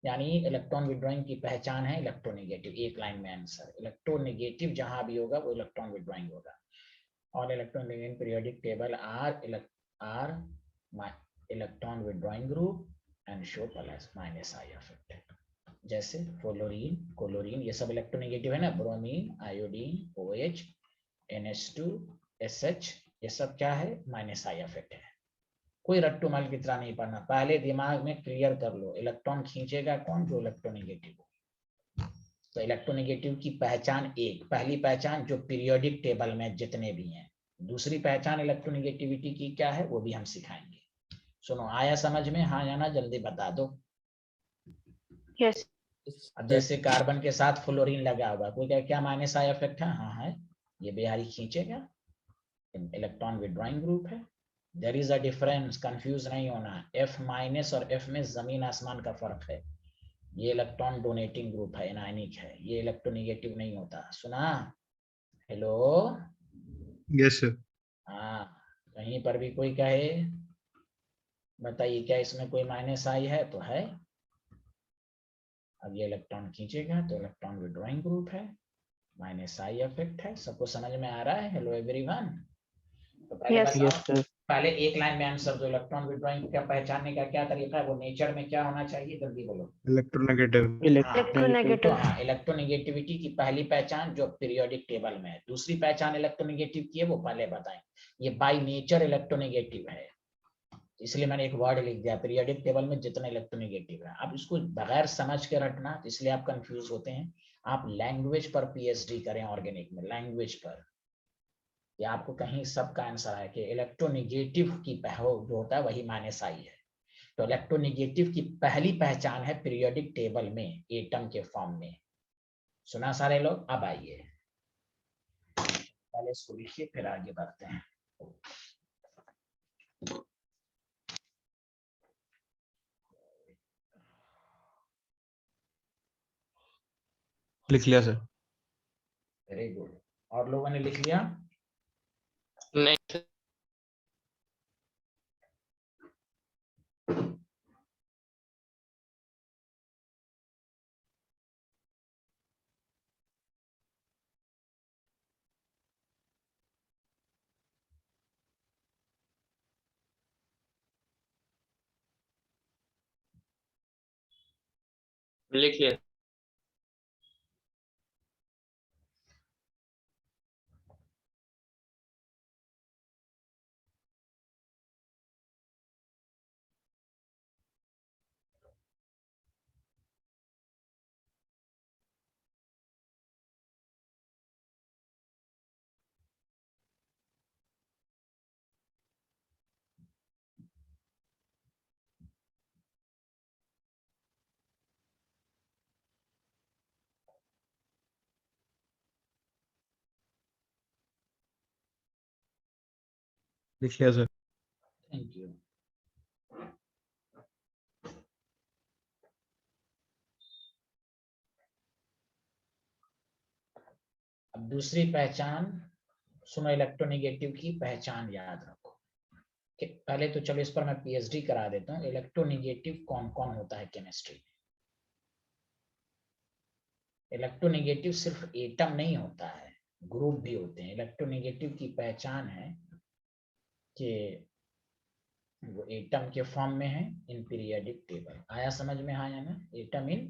Speaker 1: यानी इलेक्ट्रॉन विड्रॉइंग की पहचान है इलेक्ट्रोनेगेटिव, एक लाइन में आंसर। इलेक्ट्रोनेगेटिव जहां भी होगा वो इलेक्ट्रॉन विड्रॉइंग होगा। और electron in periodic table are electron withdrawing group and show plus minus I effect. जैसे फ्लोरीन, क्लोरीन, ये सब इलेक्ट्रोनेगेटिव है ना। Bromine, iodine, OH, NH2, SH, ये सब क्या है, माइनस आई इफेक्ट है। कोई रट्टू माल की तरह नहीं पढ़ना, पहले दिमाग में क्लियर कर लो, इलेक्ट्रॉन खींचेगा कौन, जो इलेक्ट्रोनेगेटिव हो। तो इलेक्ट्रोनेगेटिव की पहचान एक, पहली पहचान जो पीरियोडिक टेबल में जितने भी हैं। दूसरी पहचान इलेक्ट्रोनेगेटिविटी की क्या है वो भी हम सिखाएंगे। सुनो, आया समझ में, हाँ या ना, जल्दी बता दो।
Speaker 3: Yes.
Speaker 1: अब जैसे कार्बन के साथ फ्लोरीन लगा हुआ, कोई क्या क्या माइनस आई इफेक्ट है, हाँ है, ये बिहारी खींचेगा, इलेक्ट्रॉन विड्रॉइंग ग्रुप है। There is a difference, confuse नहीं होना। F माइनस और F में जमीन आसमान का फर्क है। ये इलेक्ट्रॉन डोनेटिंग ग्रुप है, एनायनिक है, ये इलेक्ट्रोनेगेटिव नहीं होता। सुना? Hello,
Speaker 2: yes sir.
Speaker 1: हाँ, कहीं पर भी कोई कहे, बताइए क्या इसमें कोई माइनस आई है, तो है। अब ये इलेक्ट्रॉन खींचेगा तो इलेक्ट्रॉन विड्रॉइंग ग्रुप है, माइनस आई इफेक्ट है। सबको समझ में आ रहा है? Hello everyone. तो पहले
Speaker 3: Yes.
Speaker 1: बताओ,
Speaker 4: Yes, sir.
Speaker 1: पहले एक लाइन में आंसर दो, इलेक्ट्रॉन विड्रॉइंग का पहचानने का क्या तरीका है, वो नेचर में क्या होना चाहिए, जल्दी बोलो।
Speaker 2: इलेक्ट्रोनेगेटिव।
Speaker 1: हाँ,
Speaker 3: Electronegative.
Speaker 1: तो हाँ, इलेक्ट्रोनेगेटिविटी की पहली पहचान जो पीरियोडिक टेबल में है। दूसरी पहचान इलेक्ट्रोनेगेटिव की है, वो पहले बताएं। ये बाय नेचर इलेक्ट्रोनेगेटिव है, इसलिए मैंने एक वर्ड लिख दिया, पीरियोडिक टेबल में जितने इलेक्ट्रोनेगेटिव है। आप इसको बगैर समझ के रटना, इसलिए आप कंफ्यूज होते हैं। आप लैंग्वेज पर PhD करें, ऑर्गेनिक में लैंग्वेज पर, या आपको कहीं सबका आंसर है कि इलेक्ट्रोनेगेटिव की जो होता है वही माइनस आई है। तो इलेक्ट्रोनेगेटिव की पहली पहचान है पीरियोडिक टेबल में एटम के फॉर्म में। सुना सारे लोग? अब आइए, पहले इसको लिखिए फिर आगे बढ़ते हैं।
Speaker 2: लिख लिया सर।
Speaker 1: वेरी गुड, और लोगों ने लिख लिया?
Speaker 4: Next. लिख लिया।
Speaker 2: लिख लिया सर।
Speaker 1: Thank you. अब दूसरी पहचान सुनो, इलेक्ट्रोनेगेटिव की पहचान याद रखो। पहले तो चलो इस पर मैं PhD करा देता हूँ। इलेक्ट्रोनेगेटिव कौन कौन होता है केमिस्ट्री में? इलेक्ट्रोनेगेटिव सिर्फ एटम नहीं होता है, ग्रुप भी होते हैं। इलेक्ट्रोनेगेटिव की पहचान है कि वो एटम के फॉर्म में है इन पीरियोडिक टेबल। आया समझ में? हाँ या ना? एटम इन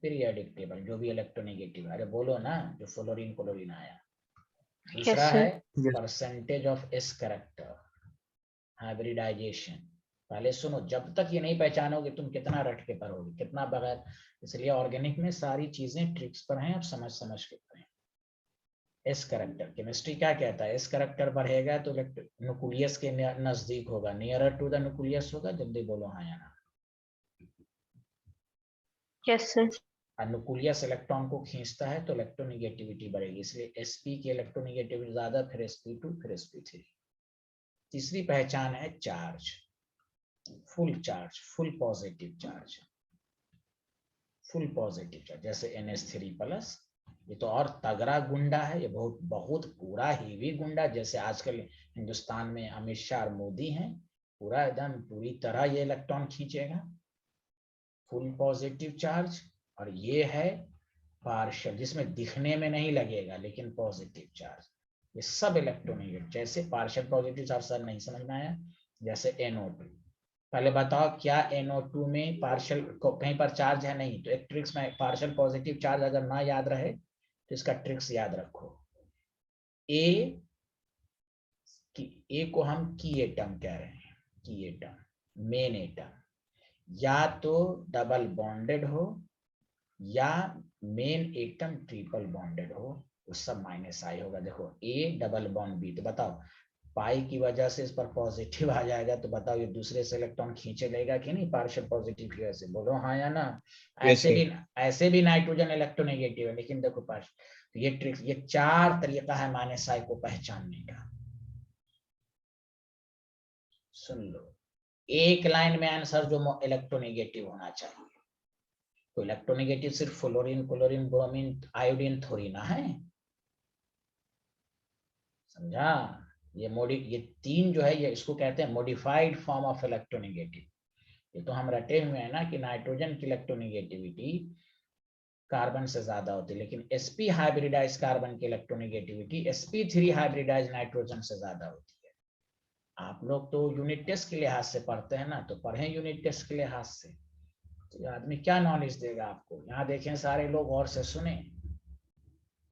Speaker 1: पीरियोडिक टेबल, जो भी इलेक्ट्रोनेगेटिव, अरे बोलो ना, जो फ्लोरीन क्लोरीन आया। दूसरा
Speaker 3: sir.
Speaker 1: है percentage of s character, hybridization. पहले सुनो, जब तक ये नहीं पहचानोगे तुम कितना रट के पढ़ोगे, कितना बगैर। इसलिए ऑर्गेनिक में सारी चीजें ट्रिक्स पर हैं, आप समझ समझ के पढ़ें। एस कैरेक्टर, केमिस्ट्री क्या कहता है, एस कैरेक्टर बढ़ेगा तो न्यूक्लियस के नजदीक होगा, नियरर टू द न्यूक्लियस होगा। जल्दी बोलो हाँ या ना?
Speaker 3: Yes, sir.
Speaker 1: अनुकूलियस इलेक्ट्रॉन को खींचता है तो इलेक्ट्रोनेगेटिविटी बढ़ेगी, इसलिए sp की इलेक्ट्रोनेगेटिविटी ज्यादा, फिर sp2 फिर sp3। तीसरी पहचान है charge, full charge, full positive charge, full positive charge, जैसे NH3+। ये तो और तगड़ा गुंडा है, ये बहुत बहुत पूरा हेवी गुंडा, जैसे आजकल हिंदुस्तान में अमित शाह और मोदी हैं, पूरा एकदम पूरी तरह ये इलेक्ट्रॉन खींचेगा, फुल पॉजिटिव चार्ज। और ये है पार्शियल, जिसमें दिखने में नहीं लगेगा लेकिन पॉजिटिव चार्ज। ये सब इलेक्ट्रोनेगेटिव, जैसे पार्शियल पॉजिटिव चार्ज सर नहीं समझ में आया, जैसे NO2। पहले बताओ क्या NO2 में पार्शियल कहीं पर चार्ज है? नहीं। तो एक ट्रिक्स में, पार्शियल पॉजिटिव चार्ज अगर ना याद रहे तो इसका ट्रिक्स याद रखो। ए को हम की एटम कह रहे हैं, की एटम, मेन एटम, या तो डबल बॉन्डेड हो या मेन एटम ट्रिपल बॉन्डेड हो, तो सब -I होगा। देखो ए डबल बॉन्ड बी, तो बताओ पाई की वजह से इस पर पॉजिटिव आ जाएगा, तो बताओ ये दूसरे से इलेक्ट्रॉन खींचे लेगा कि नहीं पार्शियल पॉजिटिव की वजह से? बोलो हाँ या ना। ऐसे भी नाइट्रोजन इलेक्ट्रोनेगेटिव है, लेकिन देखो पार्शियल। तो ये ट्रिक, ये 4 तरीका है -I को पहचानने का। सुन लो, एक लाइन में आंसर जो इलेक्ट्रोनेगेटिव होना चाहिए। तो इलेक्ट्रोनेगेटिव सिर्फ फ्लोरीन, क्लोरीन, ब्रोमीन, आयोडीन थोड़ी ना है, समझा? ये 3 जो है, ये इसको कहते हैं मॉडिफाइड फॉर्म ऑफ इलेक्ट्रोनेगेटिव। ये तो हम रटे हुए हैं ना कि नाइट्रोजन की इलेक्ट्रोनेगेटिविटी कार्बन से ज्यादा होती है, लेकिन sp हाइब्रिडाइज कार्बन की इलेक्ट्रोनेगेटिविटी sp3 हाइब्रिडाइज नाइट्रोजन से ज्यादा होती है। आप लोग तो यूनिट टेस्ट के लिहाज से पढ़ते हैं ना, तो पढ़े यूनिट टेस्ट के लिहाज से, तो आदमी क्या नॉलेज देगा आपको? यहाँ देखें सारे लोग और से सुने,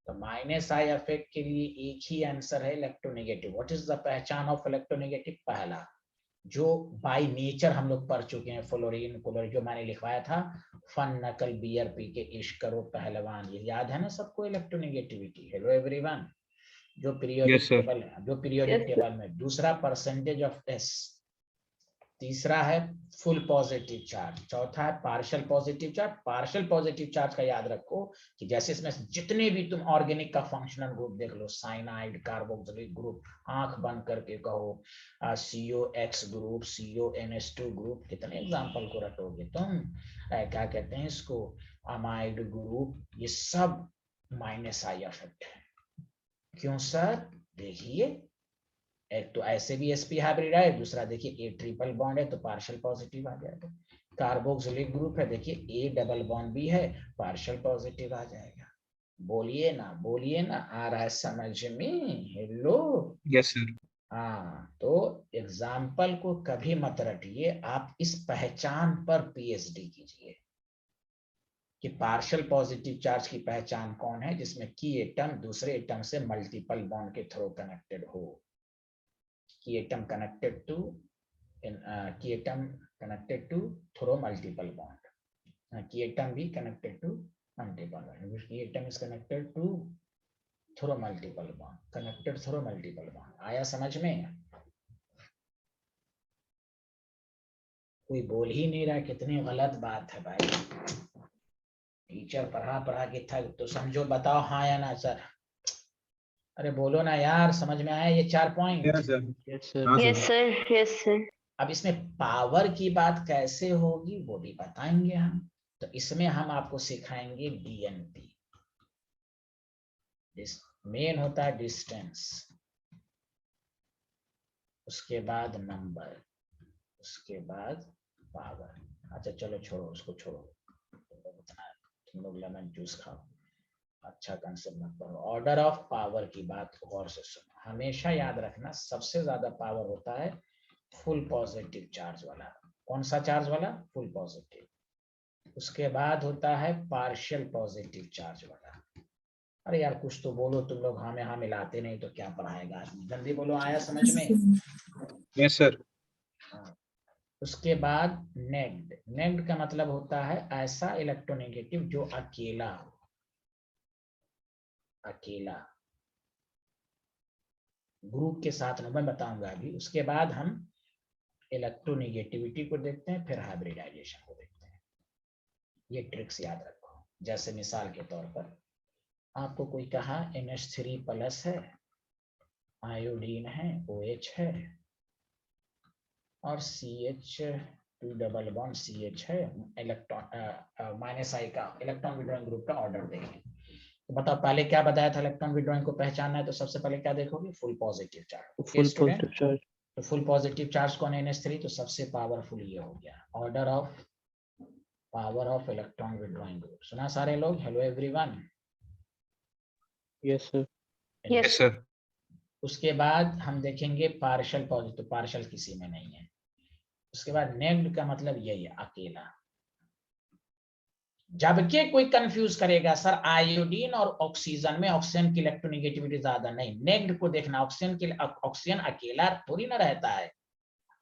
Speaker 1: तो -I इफेक्ट के लिए एक ही आंसर है, इलेक्ट्रोनेगेटिव। व्हाट इज द पहचान ऑफ इलेक्ट्रोनेगेटिव? पहला, जो बाय नेचर हम लोग पढ़ चुके हैं, फ्लोरीन, क्लोरीन, जो मैंने लिखवाया था, फन नकल बियर पी के इश्क करो पहलवान, ये याद है ना सबको? इलेक्ट्रोनेगेटिविटी। Hello everyone. जो पीरियोडिक टेबल है, जो पीरियोडिक
Speaker 3: Yes,
Speaker 1: टेबल में। दूसरा, परसेंटेज ऑफ S। तीसरा है फुल पॉजिटिव चार्ज। चौथा है partial positive charge. Partial positive charge का याद रखो कि जैसे इसमें जितने भी तुम ऑर्गेनिक का फंक्शनल ग्रुप देख लो, साइनाइड, कार्बोक्सिलिक ग्रुप, आंख बंद करके कहो, COX ग्रुप, CONH2 ग्रुप, कितने एग्जांपल को रटोगे तुम? क्या कहते हैं इसको, अमाइड ग्रुप, ये सब -I इफेक्ट है। क्यों सर? देखिए, एक तो ऐसे भी sp हाइब्रिड है, दूसरा देखिए A ट्रिपल बॉन्ड है तो पार्शियल पॉजिटिव आ जाएगा। कार्बोक्सिलिक ग्रुप है, देखिए A डबल बॉन्ड भी है, पार्शियल पॉजिटिव आ जाएगा। बोलिए ना, बोलिए ना, आ रहा है समझ में? हेलो।
Speaker 2: Yes sir.
Speaker 1: हाँ, तो एग्जाम्पल को कभी मत रटिए, आप इस पहचान पर PhD कीजिए कि पार्शियल पॉजिटिव चार्ज की पहचान कौन है, जिसमें की एटम दूसरे एटम से मल्टीपल बॉन्ड के थ्रू कनेक्टेड हो। की एटम कनेक्टेड टू की atom connected to through multiple bond. की एटम भी कनेक्टेड टू मल्टीपल बॉन्ड। की atom is connected to through multiple bond, connected through multiple bond. आया समझ में? कोई बोल ही नहीं रहा, कितनी गलत बात है भाई। टीचर पढ़ा पढ़ा के थक, तो समझो, बताओ हाँ या ना सर? अरे बोलो ना यार, समझ में आया ये 4 point?
Speaker 2: Yes sir.
Speaker 4: Yes, sir.
Speaker 2: हाँ
Speaker 3: yes,
Speaker 2: sir.
Speaker 3: sir. Yes, sir.
Speaker 1: अब इसमें पावर की बात कैसे होगी वो भी बताएंगे हम। तो इसमें हम आपको सिखाएंगे DNP। मेन होता है डिस्टेंस, उसके बाद नंबर, उसके बाद पावर। अच्छा चलो छोड़ो, उसको छोड़ो, तुम लोग लेमन जूस खाओ, अच्छा कंसेप्ट मत पढ़ो। ऑर्डर ऑफ पावर की बात गौर से सुनो, हमेशा याद रखना सबसे ज्यादा पावर होता है फुल पॉजिटिव चार्ज वाला। कौन सा चार्ज वाला? Full positive. उसके बाद होता है पार्शियल पॉजिटिव चार्ज वाला। अरे यार कुछ तो बोलो तुम लोग, हाँ में हाँ मिलाते नहीं तो क्या पढ़ाएगा आदमी? जल्दी बोलो, आया समझ में?
Speaker 2: Yes sir.
Speaker 1: उसके बाद नेग्ड। नेग्ड का मतलब होता है ऐसा इलेक्ट्रोनेगेटिव जो अकेला हो, अकेला, ग्रुप के साथ मैं बताऊंगा अभी। उसके बाद हम इलेक्ट्रोनेगेटिविटी को देखते हैं, फिर हाइब्रिडाइजेशन को देखते हैं। ये ट्रिक्स याद रखो। जैसे मिसाल के तौर पर आपको कोई कहा NH3 प्लस है, आयोडीन है, OH है और CH2 डबल बॉन्ड CH है, इलेक्ट्रॉन माइनस आई का इलेक्ट्रॉन विड्रॉइंग ग्रुप का ऑर्डर देखें। तो बताओ पहले क्या बताया था, इलेक्ट्रॉन विड्रॉइंग को पहचानना है तो सबसे पहले क्या देखोगे, full positive charge.
Speaker 3: Full positive charge.
Speaker 1: तो फुल पॉजिटिव चार्ज कौन है, NH3, तो सबसे पावरफुल ये हो गया, order of power of electron withdrawing group. सुना सारे लोग, hello everyone.
Speaker 3: Yes sir.
Speaker 2: Yes sir.
Speaker 1: उसके बाद हम देखेंगे पार्शियल पॉजिटिव, पार्शियल किसी में नहीं है। उसके बाद नेग्ड का मतलब यही है, अकेला। जबकि कोई कंफ्यूज करेगा सर आयोडीन और ऑक्सीजन में ऑक्सीजन की इलेक्ट्रोनेगेटिविटी ज्यादा, नहीं, नेग्ड को देखना, ऑक्सीजन अकेला थोड़ी ना रहता है।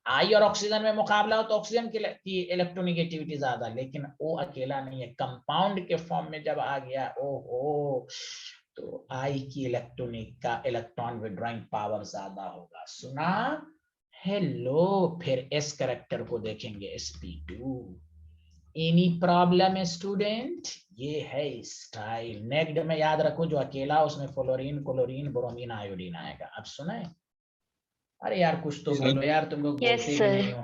Speaker 1: आई और ऑक्सीजन में मुकाबला हो तो ऑक्सीजन की इलेक्ट्रोनेगेटिविटी ज्यादा, लेकिन वो अकेला नहीं है, कंपाउंड के फॉर्म में जब आ गया ओहो तो आई की इलेक्ट्रॉन विड्रॉइंग पावर ज्यादा होगा। सुना, हेलो। फिर एस करेक्टर को देखेंगे, sp2। एनी प्रॉब्लम स्टूडेंट, ये है स्टाइल। नेक्ड में याद रखो जो अकेला उसमें फ्लोरीन, क्लोरीन, ब्रोमीन, आयोडीन आएगा। अब सुना, अरे यार कुछ तो बोलो यार, तुम लोग
Speaker 3: Yes,
Speaker 1: बोलते भी
Speaker 3: sir.
Speaker 1: नहीं हो।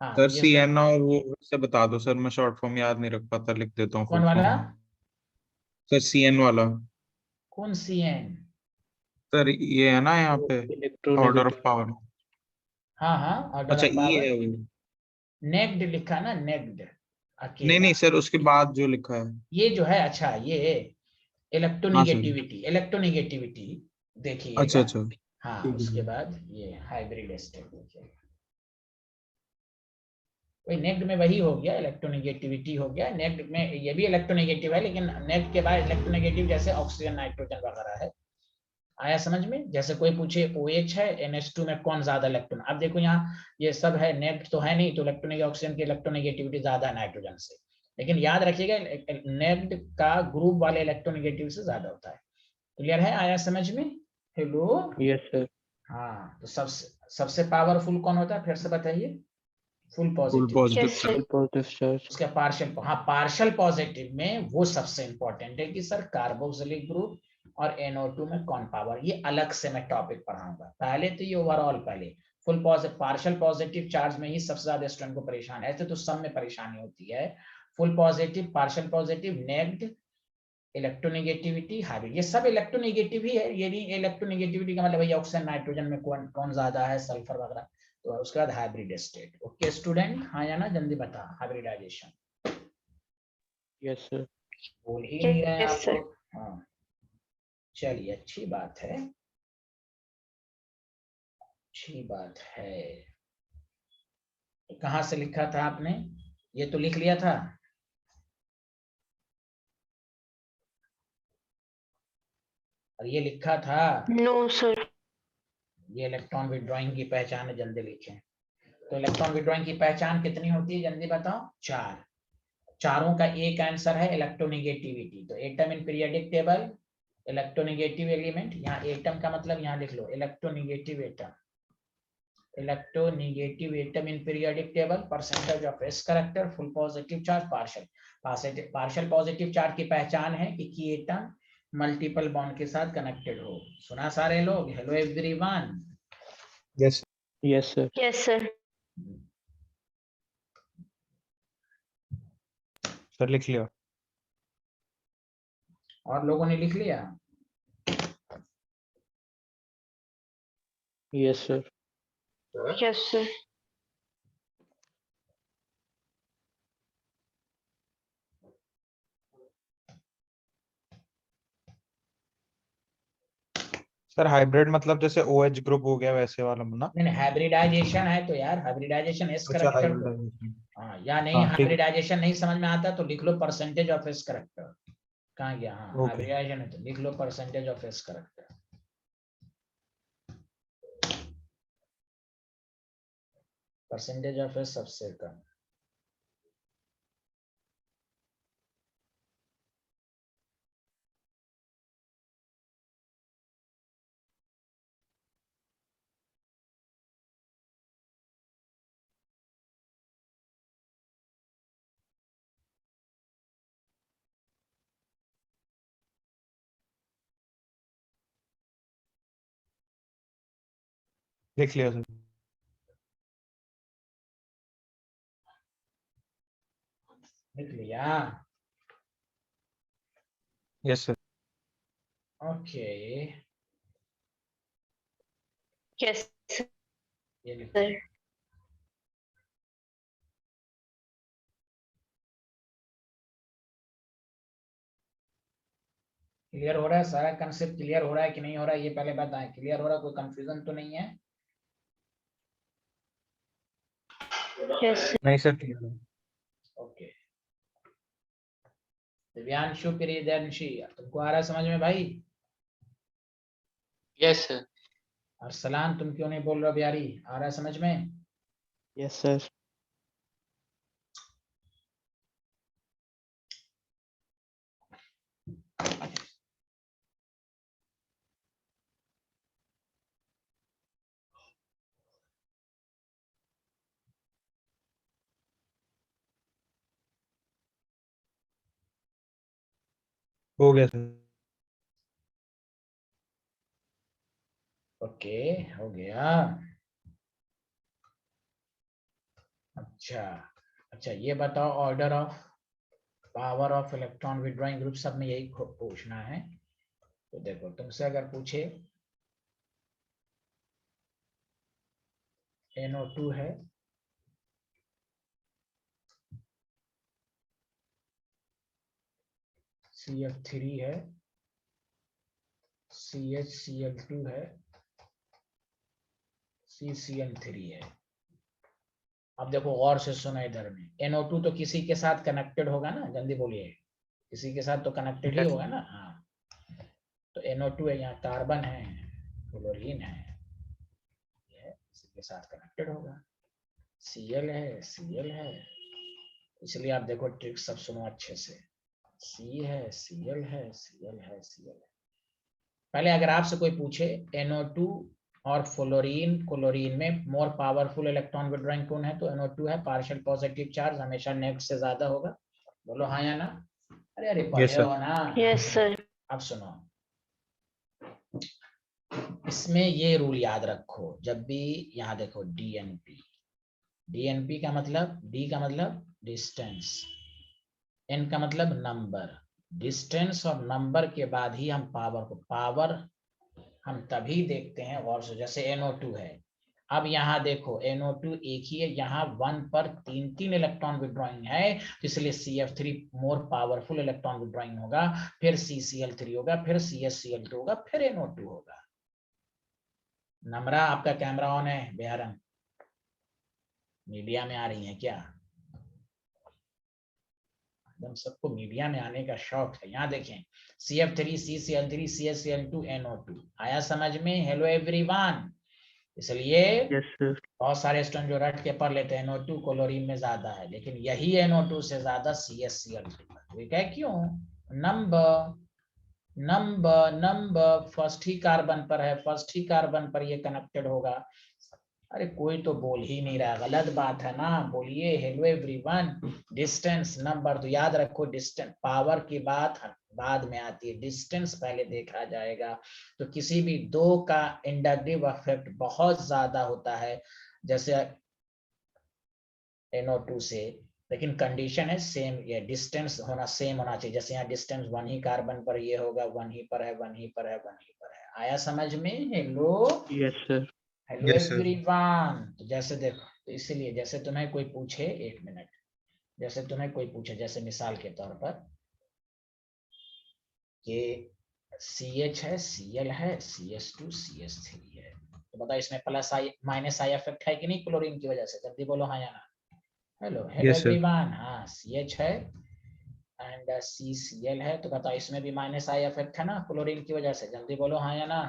Speaker 1: हाँ
Speaker 2: सर
Speaker 1: ये सब
Speaker 2: CN और वो से बता दो सर, मैं शॉर्ट फॉर्म याद नहीं रख पाता, लिख देता हूँ
Speaker 1: कौन
Speaker 2: फुल
Speaker 1: वाला,
Speaker 2: फॉर्म। सर CN वाला।
Speaker 1: कौन CN?
Speaker 2: सर ये है ना यहाँ पे, ऑर्डर ऑफ
Speaker 3: इलेक्ट्रोनेगेटिव।
Speaker 2: पावर।
Speaker 1: हाँ हाँ, ऑर्डर
Speaker 2: अच्छा
Speaker 1: ऑफ
Speaker 2: ये
Speaker 1: पावर।
Speaker 2: है वो।
Speaker 1: नेक्ड लिखा ना, नेक्ड,
Speaker 2: नहीं
Speaker 1: अकेला।
Speaker 2: नहीं सर, उसके बाद जो लिखा है।
Speaker 1: ये जो है, अच्छा ये
Speaker 2: हाँ सर।
Speaker 1: इलेक्ट्रोनेगेटिविटी
Speaker 2: अच्छा
Speaker 1: देखिएगा।
Speaker 2: अच्छा।
Speaker 1: हाँ
Speaker 2: ठीक है
Speaker 1: उसके
Speaker 2: सर।
Speaker 1: बाद ये हाइब्रिड स्टेट देखिएगा, वही नेक्ड में वही हो गया, इलेक्ट्रोनेगेटिविटी हो गया। नेक्ड में ये भी इलेक्ट्रोनेगेटिव है, लेकिन नेक्ड के बाद इलेक्ट्रोनेगेटिव जैसे ऑक्सीजन, नाइट्रोजन वगैरह है। आया समझ में? जैसे कोई पूछे OH है, NH2 में कौन ज्यादा इलेक्ट्रॉन, अब देखो यहाँ ये सब है, नेक्ड तो है नहीं, तो इलेक्ट्रोनेगेटिव ऑक्सीजन की इलेक्ट्रोनेगेटिविटी ज्यादा है नाइट्रोजन से। लेकिन याद रखिएगा नेक्ड का ग्रुप वाले इलेक्ट्रोनेगेटिव से ज्यादा होता है। क्लियर है, आया समझ में? हेलो।
Speaker 3: Yes sir.
Speaker 1: हाँ तो सबसे पावरफुल कौन होता है, फिर से बताइए? Full
Speaker 2: full
Speaker 1: positive.
Speaker 2: Positive
Speaker 3: Yes,
Speaker 2: sir.
Speaker 3: sir. Positive charge.
Speaker 1: उसका पार्शियल, हाँ पार्शियल पॉजिटिव में वो सबसे इंपॉर्टेंट है कि सर कार्बोक्सिलिक ग्रुप और NO2 में कौन पावर, ये अलग से मैं टॉपिक पढ़ाऊंगा। पहले तो ये ओवरऑल, पहले full positive partial positive charge में ही सबसे ज्यादा स्टूडेंट को परेशान है, ऐसे तो सब में परेशानी होती है। फुल पॉजिटिव, पार्शियल पॉजिटिव, नेग्ड, इलेक्ट्रोनेगेटिविटी, हाइब्रिड, ये सब इलेक्ट्रोनेगेटिव ही है। ये नहीं इलेक्ट्रोनेगेटिविटी का मतलब भैया ऑक्सीजन, नाइट्रोजन में कौन कौन ज्यादा है, सल्फर वगैरह। तो उसके बाद हाइब्रिड स्टेट। ओके स्टूडेंट, हाँ या ना, जल्दी बता, हाइब्रिडाइजेशन
Speaker 3: यस सर।
Speaker 1: बोल ही नहीं रहे हैं
Speaker 3: Yes,
Speaker 1: आप
Speaker 3: sir.
Speaker 1: लोग। हाँ चलिए, अच्छी बात है, अच्छी बात है। तो कहाँ से लिखा था आपने, ये तो लिख लिया था? और ये लिखा था?
Speaker 3: No, sir.
Speaker 1: ये इलेक्ट्रॉन विड्रॉइंग की पहचान है, जल्दी लिखें। तो इलेक्ट्रॉन विड्रॉइंग की पहचान कितनी होती है, जल्दी बताओ? 4। चारों का एक आंसर है इलेक्ट्रोनेगेटिविटी। तो atom in periodic table, electronegative element, यहाँ एटम का मतलब यहाँ लिख लो, electronegative atom, electronegative atom in periodic table, percentage of s character, full positive charge, partial positive charge की पहचान है कि एटम मल्टीपल बॉन्ड के साथ कनेक्टेड हो। सुना सारे लोग, hello everyone.
Speaker 2: Yes
Speaker 3: yes sir.
Speaker 5: Yes, sir.
Speaker 2: Sir, लिख लिया।
Speaker 1: और लोगों ने लिख लिया?
Speaker 3: Yes sir.
Speaker 5: Yes, sir.
Speaker 2: Sir hybrid मतलब जैसे OH ग्रुप हो गया वैसे वाला ना।
Speaker 1: नहीं हाइब्रिडाइजेशन है तो यार, हाइब्रिडाइजेशन एस
Speaker 2: अच्छा
Speaker 1: करेक्टर तो,
Speaker 2: हाइब्रिडाइजेशन।
Speaker 1: हाँ या नहीं,
Speaker 2: हाँ ठीक।
Speaker 1: हाइब्रिडाइजेशन नहीं समझ में आता तो लिख लो परसेंटेज ऑफ एस करेक्टर। कहाँ गया, हाँ
Speaker 2: ओके।
Speaker 1: हाइब्रिडाइजेशन है तो लिख लो percentage of s character, percentage of s सबसे कम।
Speaker 2: लिख लिया सर।
Speaker 1: लिख लिया?
Speaker 2: Yes sir.
Speaker 1: ओके,
Speaker 5: Yes,
Speaker 1: ये लिख
Speaker 5: sir.
Speaker 1: क्लियर हो रहा है? सारा कंसेप्ट क्लियर हो रहा है कि नहीं हो रहा है, ये पहले बताएं। क्लियर हो रहा है? कोई कंफ्यूजन तो नहीं है?
Speaker 5: Yes, sir.
Speaker 2: नहीं सर, क्लियर है।
Speaker 1: ओके, दिव्यांशु प्रियदर्शी, तुमको आ रहा है समझ में भाई?
Speaker 4: Yes, sir.
Speaker 1: अरसलान, तुम क्यों नहीं बोल रहे हो बिहारी? आ रहा है समझ में?
Speaker 3: Yes, sir.
Speaker 2: हो गया सर।
Speaker 1: ओके, हो गया। अच्छा अच्छा, ये बताओ, order of power of electron withdrawing group, सब में यही पूछना है। तो देखो, तुमसे अगर पूछे NO2 है, CF3 है, CHCl2 है, CCl3 है। अब देखो गौर से सुनो, इधर में NO2 तो किसी के साथ कनेक्टेड होगा ना, जल्दी बोलिए। किसी के साथ तो कनेक्टेड ही
Speaker 2: Yes.
Speaker 1: होगा ना? हाँ, तो NO2 है, यहाँ कार्बन है, फ्लोरीन है, ये किसी के साथ कनेक्टेड होगा। Cl है, Cl है, इसलिए आप देखो ट्रिक सब सुनो अच्छे से। C है, Cl है, Cl है, Cl है। पहले अगर आपसे कोई पूछे NO2 और फ्लोरीन क्लोरीन में मोर पावरफुल इलेक्ट्रॉन विड्रॉइंग कौन है, तो NO2 है। पार्शियल पॉजिटिव चार्ज हमेशा नेगेटिव से ज्यादा होगा। बोलो हाँ या ना? अरे अरे पढ़े
Speaker 2: sir.
Speaker 1: हो ना?
Speaker 5: Yes, sir.
Speaker 1: अब सुनो, इसमें ये रूल याद रखो, जब भी यहाँ देखो DNP, DNP का मतलब, D का मतलब डिस्टेंस, N का मतलब नंबर। डिस्टेंस और नंबर के बाद ही हम पावर हम तभी देखते हैं गौर से। जैसे NO2 है, अब यहाँ देखो NO2 एक ही है, यहाँ 1 पर 3 इलेक्ट्रॉन विड्रॉइंग है, तो इसलिए CF3 more powerful electron withdrawing होगा, फिर CCl3 होगा, फिर CHCl2 होगा, फिर NO2 होगा। नम्रा, आपका कैमरा ऑन है? बेहरन मीडिया में आ रही है क्या? एकदम सबको मीडिया में आने का शौक है। यहाँ देखें, CF3 CCl3 CHCl2 NO2 आया समझ में? Hello everyone. इसलिए
Speaker 3: Yes, sir.
Speaker 1: बहुत सारे स्टूडेंट जो रट के पढ़ लेते हैं NO2 क्लोरीन में ज्यादा है, लेकिन यही NO2 से ज्यादा CHCl2 है। क्या? क्यों? नंबर नंबर नंबर फर्स्ट ही कार्बन पर है, फर्स्ट ही कार्बन पर ये कनेक्टेड होगा। अरे कोई तो बोल ही नहीं रहा, गलत बात है ना? बोलिए हेलो एवरीवन। डिस्टेंस नंबर तो याद रखो, डिस्टेंस पावर की बात बाद में आती है, डिस्टेंस पहले देखा जाएगा। तो किसी भी दो का इंडक्टिव इफेक्ट बहुत ज्यादा होता है, जैसे NO2 से, लेकिन कंडीशन है सेम, ये डिस्टेंस होना सेम होना चाहिए। जैसे यहाँ डिस्टेंस 1 ही कार्बन पर ये होगा, 1 ही पर है, 1 ही पर है, 1 ही पर है। आया समझ में? Hello
Speaker 3: Yes, sir.
Speaker 1: Hello
Speaker 2: Yes, sir.
Speaker 1: Everyone. तो जैसे देखो, तो इसीलिए जैसे तुम्हें कोई पूछे, एक मिनट, जैसे तुम्हें कोई पूछे, जैसे मिसाल के तौर पर कि CH है, Cl है, CH2 CH3 है, तो बताओ इसमें plus I minus I effect है कि नहीं क्लोरीन की वजह से? जल्दी बोलो हाँ या ना। Hello hello
Speaker 2: Yes, sir.
Speaker 1: Everyone. हाँ, CH है एंड CCl है, तो बताओ इसमें भी माइनस आई इफेक्ट है ना क्लोरीन की वजह से? जल्दी बोलो हाँ या ना।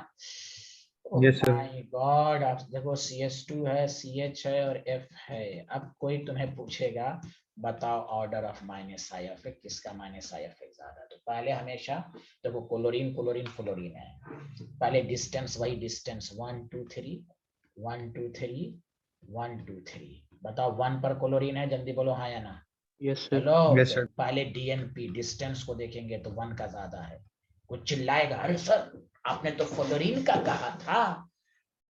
Speaker 2: Yes, sir.
Speaker 1: माय गॉड, आप देखो CH2 है, CH है और F है। अब कोई तुम्हें पूछेगा बताओ order of minus I effect, किसका माइनस आई इफेक्ट ज्यादा? तो पहले हमेशा देखो क्लोरीन क्लोरीन फ्लोरीन है, पहले डिस्टेंस, वही डिस्टेंस 1 2 3 1 2 3 1 2 3, बताओ 1 पर क्लोरीन है, जल्दी बोलो हाँ या ना।
Speaker 3: Yes, sir.
Speaker 1: हेलो,
Speaker 2: Yes,
Speaker 1: तो
Speaker 2: sir.
Speaker 1: पहले DNP डिस्टेंस को देखेंगे तो 1 का ज्यादा है। कुछ चिल्लाएगा, अरे सर आपने तो फ्लोरीन का कहा था।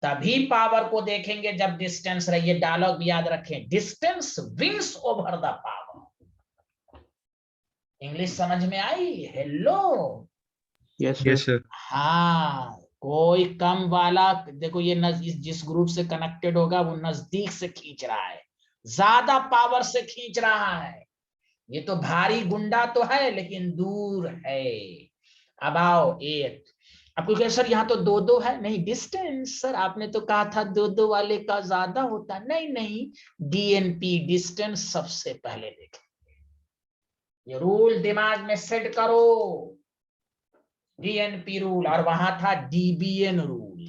Speaker 1: तभी पावर को देखेंगे जब डिस्टेंस रही। ये डायलॉग भी याद रखें, distance wins over the power. English समझ में आई? Hello,
Speaker 3: Yes,
Speaker 2: yes
Speaker 3: sir.
Speaker 2: Sir.
Speaker 1: हाँ, कोई कम वाला देखो, ये जिस ग्रुप से कनेक्टेड होगा वो नजदीक से खींच रहा है, ज्यादा पावर से खींच रहा है। ये तो भारी गुंडा तो है लेकिन दूर है। अब आओ एक, आपको क्या सर यहाँ तो दो दो है? नहीं, डिस्टेंस सर आपने तो कहा था दो दो वाले का ज्यादा होता। नहीं नहीं, डीएनपी डिस्टेंस सबसे पहले देखें। ये रूल दिमाग में सेट करो, डीएनपी रूल, और वहां था डीबीएन रूल।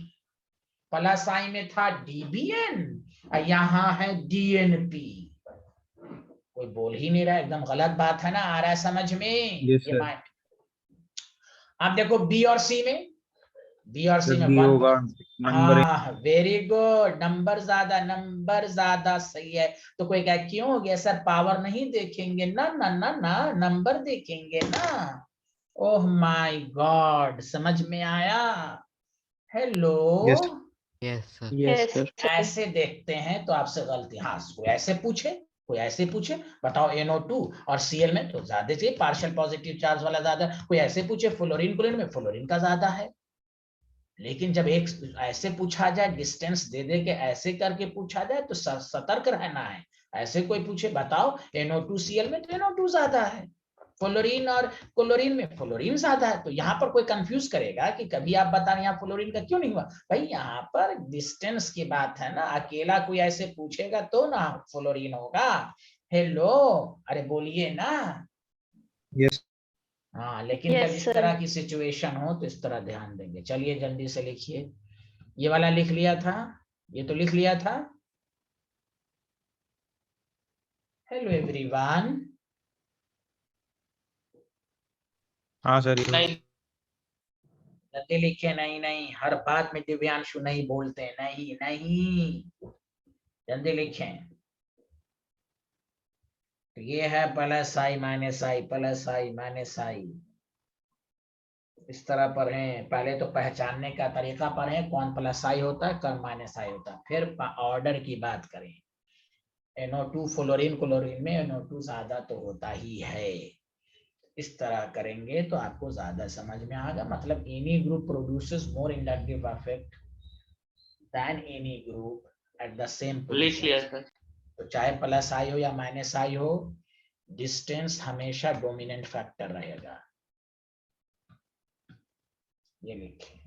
Speaker 1: प्लस आई में था डीबीएन और यहाँ है डीएनपी। कोई बोल ही नहीं रहा, एकदम गलत बात है ना? आ रहा है समझ में?
Speaker 2: यस
Speaker 1: ये
Speaker 2: सर।
Speaker 1: माइंड, आप देखो बी और सी में, बी और सी में
Speaker 2: बी
Speaker 1: 1,
Speaker 2: होगा नंबर।
Speaker 1: हाँ वेरी गुड, नंबर ज्यादा सही है। तो कोई कहे क्यों हो गया सर, पावर नहीं देखेंगे? ना ना ना ना, नंबर देखेंगे ना। ओह माय गॉड, समझ में आया? Hello,
Speaker 2: yes
Speaker 3: Yes,
Speaker 5: Yes,
Speaker 3: sir.
Speaker 5: sir.
Speaker 1: ऐसे देखते हैं तो आपसे गलती। हाँ, कोई ऐसे पूछे, कोई ऐसे पूछे, बताओ NO2 और Cl में तो ज्यादा चाहिए, पार्शियल पॉजिटिव चार्ज वाला ज्यादा। कोई ऐसे पूछे फ्लोरीन क्लोरीन में, फ्लोरीन का ज्यादा है। लेकिन जब एक ऐसे पूछा जाए, डिस्टेंस दे दे के ऐसे करके पूछा जाए तो सतर्क रहना है। ऐसे कोई पूछे बताओ NO2 Cl में, तो NO2 ज्यादा है, फ्लोरीन और क्लोरीन में फ्लोरीन ज्यादा है। तो यहाँ पर कोई कंफ्यूज करेगा कि कभी आप बता रहे हैं फ्लोरीन का क्यों नहीं हुआ? भाई यहाँ पर डिस्टेंस की बात है ना, अकेला कोई ऐसे पूछेगा तो ना फ्लोरीन होगा। हेलो, अरे बोलिए ना।
Speaker 2: यस।
Speaker 1: हाँ, लेकिन
Speaker 5: Yes,
Speaker 1: जब इस
Speaker 5: sir.
Speaker 1: तरह की सिचुएशन हो तो इस तरह ध्यान देंगे। चलिए जल्दी से लिखिए, ये वाला लिख लिया था, ये तो लिख लिया था। हेलो एवरीवन,
Speaker 2: हाँ सर।
Speaker 4: नहीं
Speaker 1: जल्दी लिखे। नहीं नहीं, हर बात में दिव्यांशु नहीं बोलते, नहीं नहीं, जल्दी लिखें। तो ये है प्लस आई माइनस आई, प्लस आई माइनस आई, इस तरह पर है। पहले तो पहचानने का तरीका पर है, कौन प्लस आई होता है, कौन माइनस आई होता है। फिर ऑर्डर की बात करें, NO2 फ्लोरीन क्लोरीन में NO2 ज्यादा तो होता ही है। इस तरह करेंगे तो आपको ज्यादा समझ में आएगा। मतलब any group produces more inductive effect than any group at the same
Speaker 4: लिख लिया
Speaker 1: पोजीशन।
Speaker 4: सर।
Speaker 1: तो चाहे प्लस आई हो या माइनस आई हो, डिस्टेंस हमेशा डोमिनेंट फैक्टर रहेगा। ये लिखें।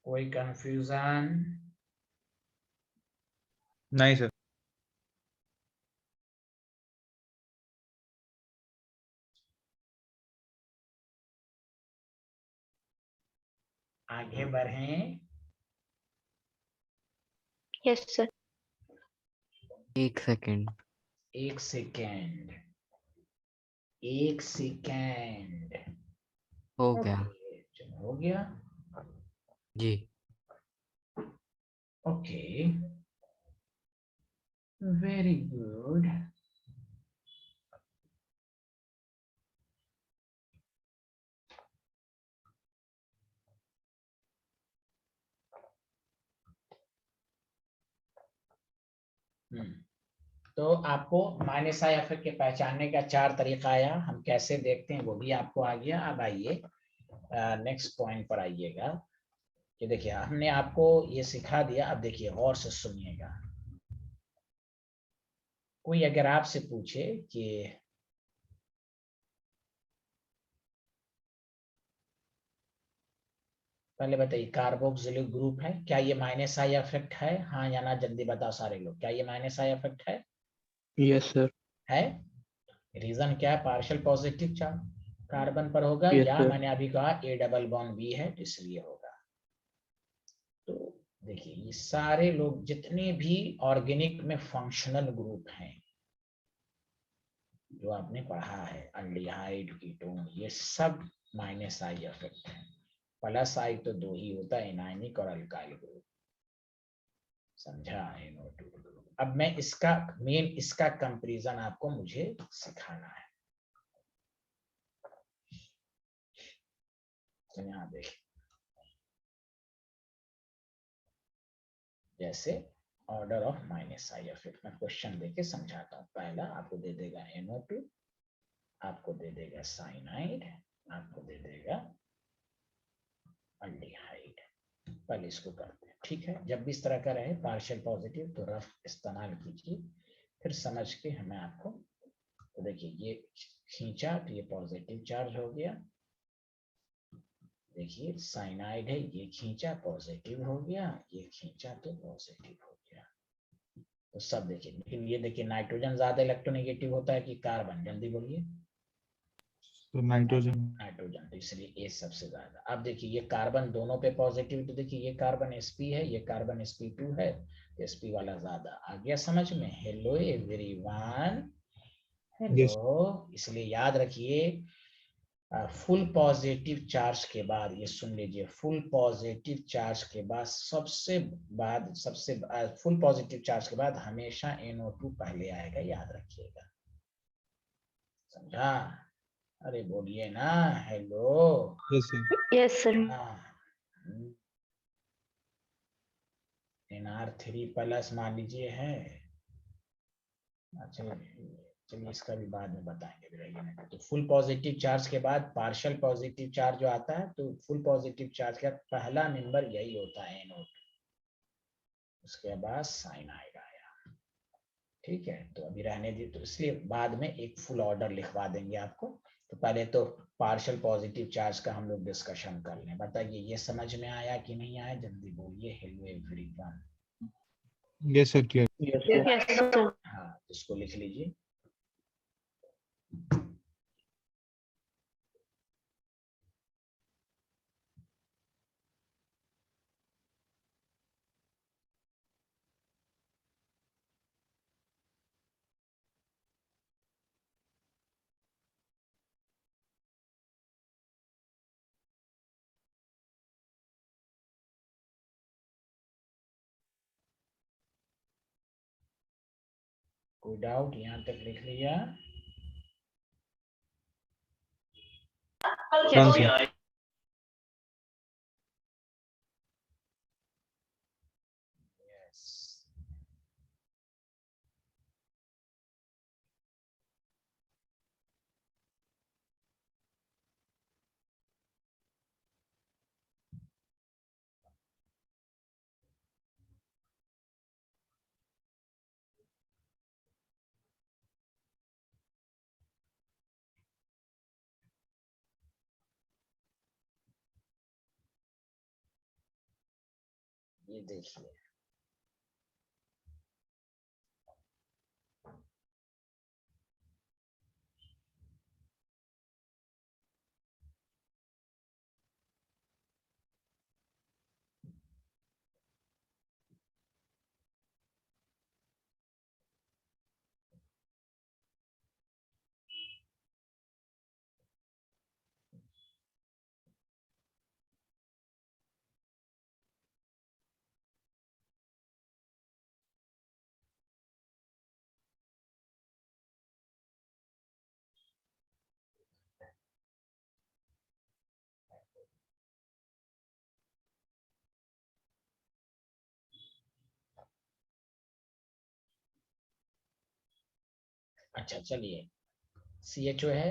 Speaker 1: कोई कंफ्यूजन?
Speaker 2: नहीं सर।
Speaker 1: आगे बढ़ें।
Speaker 5: Yes, sir.
Speaker 3: एक सेकेंड।
Speaker 1: एक सेकेंड, एक सेकेंड।
Speaker 3: हो गया
Speaker 1: ओके, चलो हो गया।
Speaker 3: जी।
Speaker 1: Okay, very good. तो आपको माइनस आई इफेक्ट के पहचानने का 4 तरीका आया, हम कैसे देखते हैं वो भी आपको आ गया। अब आइए नेक्स्ट पॉइंट पर आइएगा कि देखिए हमने आपको ये सिखा दिया। अब देखिए गौर से सुनिएगा। कोई अगर आपसे पूछे कि पहले बताइए कार्बोक्सिलिक ग्रुप है, क्या ये माइनस आई इफेक्ट है? हाँ या ना, जल्दी बताओ सारे लोग, क्या ये माइनस आई इफेक्ट है?
Speaker 3: Yes sir.
Speaker 1: है। रीजन क्या है? पार्शियल पॉजिटिव चार्ज कार्बन पर होगा,
Speaker 3: Yes,
Speaker 1: या
Speaker 3: sir.
Speaker 1: मैंने अभी कहा A डबल बॉन्ड B है इसलिए होगा। तो देखिए ये सारे लोग जितने भी ऑर्गेनिक में फंक्शनल ग्रुप हैं जो आपने पढ़ा है, अल्डिहाइड कीटोन, ये सब माइनस आई इफेक्ट है। प्लस आई तो दो ही होता है, एनायनिक और अल्काइल ग्रुप। समझा? NO2। अब मैं इसका मेन इसका कंपैरिजन आपको मुझे सिखाना है। तो यहाँ देखिए, जैसे order of minus I effect में क्वेश्चन देके समझाता हूँ। पहला आपको दे देगा NO2, आपको दे देगा साइनाइड, आपको दे देगा अल्डिहाइड। पहले इसको करते हैं, ठीक है? जब भी इस तरह का रहे पार्शियल पॉजिटिव तो रफ इस्तेमाल कीजिए, फिर समझ के हमें आपको। तो देखिए ये खींचा तो ये पॉजिटिव चार्ज हो गया। देखिए साइनाइड है, ये खींचा पॉजिटिव हो गया, ये खींचा तो पॉजिटिव हो गया। तो सब देखिए, लेकिन ये देखिए नाइट्रोजन ज्यादा इलेक्ट्रोनेगेटिव होता है कि कार्बन? जल्दी बोलिए।
Speaker 2: तो नाइट्रोजन।
Speaker 1: नाइट्रोजन, तो इसलिए ए सबसे ज्यादा। अब देखिए ये कार्बन दोनों पे पॉजिटिव, तो देखिए ये कार्बन sp है, ये कार्बन sp2 है, तो sp वाला ज्यादा। आ गया समझ में? Hello everyone, hello. इसलिए याद रखिए फुल पॉजिटिव चार्ज के बाद, ये सुन लीजिए, फुल पॉजिटिव चार्ज के बाद सबसे फुल पॉजिटिव चार्ज के बाद हमेशा NO2 पहले आएगा, याद रखिएगा। समझा? अरे बोलिए ना, hello.
Speaker 2: Yes sir.
Speaker 5: Yes, sir.
Speaker 1: NR3 plus मान लीजिए है। अच्छा चलिए इसका भी बाद में बताएंगे, रहिए ना। तो फुल पॉजिटिव चार्ज के बाद पार्शियल पॉजिटिव चार्ज जो आता है, तो फुल पॉजिटिव चार्ज का पहला मेंबर यही होता है NO2, उसके बाद साइनाइड आया। ठीक है, तो अभी रहने दी, तो इसलिए बाद में एक फुल ऑर्डर लिखवा देंगे आपको। तो पहले तो पार्शियल पॉजिटिव चार्ज का हम लोग डिस्कशन कर लें। बताइए ये समझ में आया कि नहीं आया? जल्दी बोलिए hello everyone.
Speaker 2: Yes sir, clear.
Speaker 5: Yes, sir.
Speaker 1: हाँ, इसको लिख लीजिए। कोई डाउट? यहाँ तक लिख लिया?
Speaker 2: Done
Speaker 5: Yes.
Speaker 2: सर।
Speaker 1: यस। ये देखिए, अच्छा चलिए CHO है।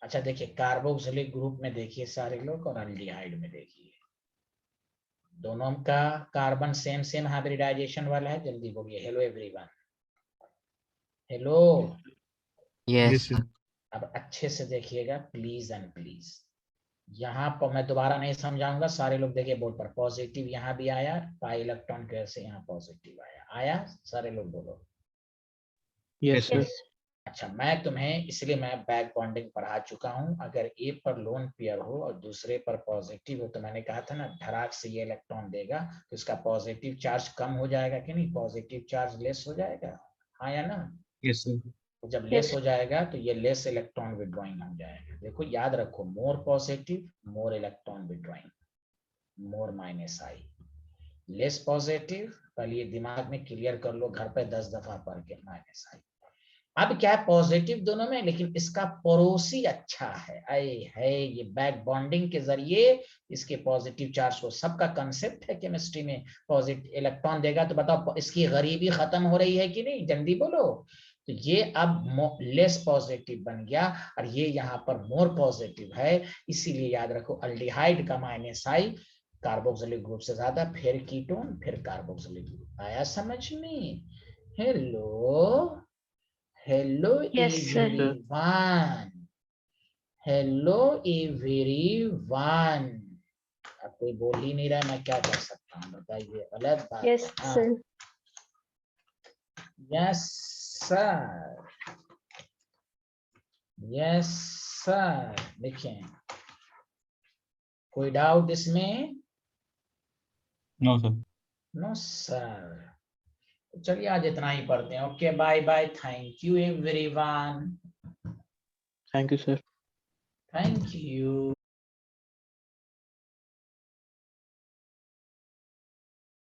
Speaker 1: अच्छा देखिए कार्बोक्सिलिक ग्रुप में देखिए सारे लोग, और अल्डिहाइड में देखिए, दोनों का कार्बन सेम सेम हाइब्रिडाइजेशन वाला है। जल्दी बोलिए hello everyone, hello.
Speaker 3: Yes.
Speaker 2: Yes sir.
Speaker 1: अब अच्छे से देखिएगा प्लीज एंड प्लीज। यहाँ पर मैं दोबारा नहीं समझाऊंगा, सारे लोग देखिए बोर्ड पर। पॉजिटिव यहाँ भी आया, पाई इलेक्ट्रॉन कैसे यहाँ पॉजिटिव आया? आया? सारे लोग बोलो।
Speaker 3: Yes, sir.
Speaker 5: Yes.
Speaker 1: अच्छा मैं तुम्हें इसलिए मैं बैक बॉन्डिंग पढ़ा चुका हूं। अगर ए पर लोन पेयर हो और दूसरे पर पॉजिटिव हो, तो मैंने कहा था ना धड़ाक से ये इलेक्ट्रॉन देगा, तो इसका पॉजिटिव चार्ज कम हो जाएगा कि नहीं? पॉजिटिव चार्ज लेस हो जाएगा, हाँ या ना?
Speaker 2: Yes sir.
Speaker 1: जब लेस हो जाएगा तो ये लेस इलेक्ट्रॉन विड्रॉइंग हो जाएगा। देखो याद रखो, more positive more electron withdrawing, more minus I, less positive, पहले ये दिमाग में क्लियर कर लो, घर पे 10 दफा पढ़ के, माइनस आई। अब क्या है, पॉजिटिव दोनों में, लेकिन इसका पड़ोसी अच्छा है, ये बैक बॉन्डिंग के जरिए इसके पॉजिटिव चार्ज को, सबका कंसेप्ट है केमिस्ट्री में, पॉजिटिव इलेक्ट्रॉन देगा तो बताओ इसकी गरीबी खत्म हो रही है कि नहीं, जल्दी बोलो। तो ये अब लेस पॉजिटिव बन गया और ये यहाँ पर मोर पॉजिटिव है, इसीलिए याद रखो अल्डिहाइड का माइनस आई कार्बोक्सिलिक ग्रुप से ज्यादा, फिर कीटोन, फिर कार्बोक्सिलिक ग्रुप। आया समझ में? Hello hello
Speaker 5: Yes, sir.
Speaker 1: Everyone, hello everyone. अब कोई बोल ही नहीं रहा, मैं क्या कर सकता हूँ बताइए, गलत बात
Speaker 5: Yes,
Speaker 1: है।
Speaker 5: sir.
Speaker 1: Yes sir, yes sir. देखिए कोई डाउट इसमें?
Speaker 3: No sir.
Speaker 1: No sir. चलिए आज इतना ही पढ़ते हैं। Okay bye bye, thank you everyone,
Speaker 3: thank you sir.
Speaker 1: Thank you.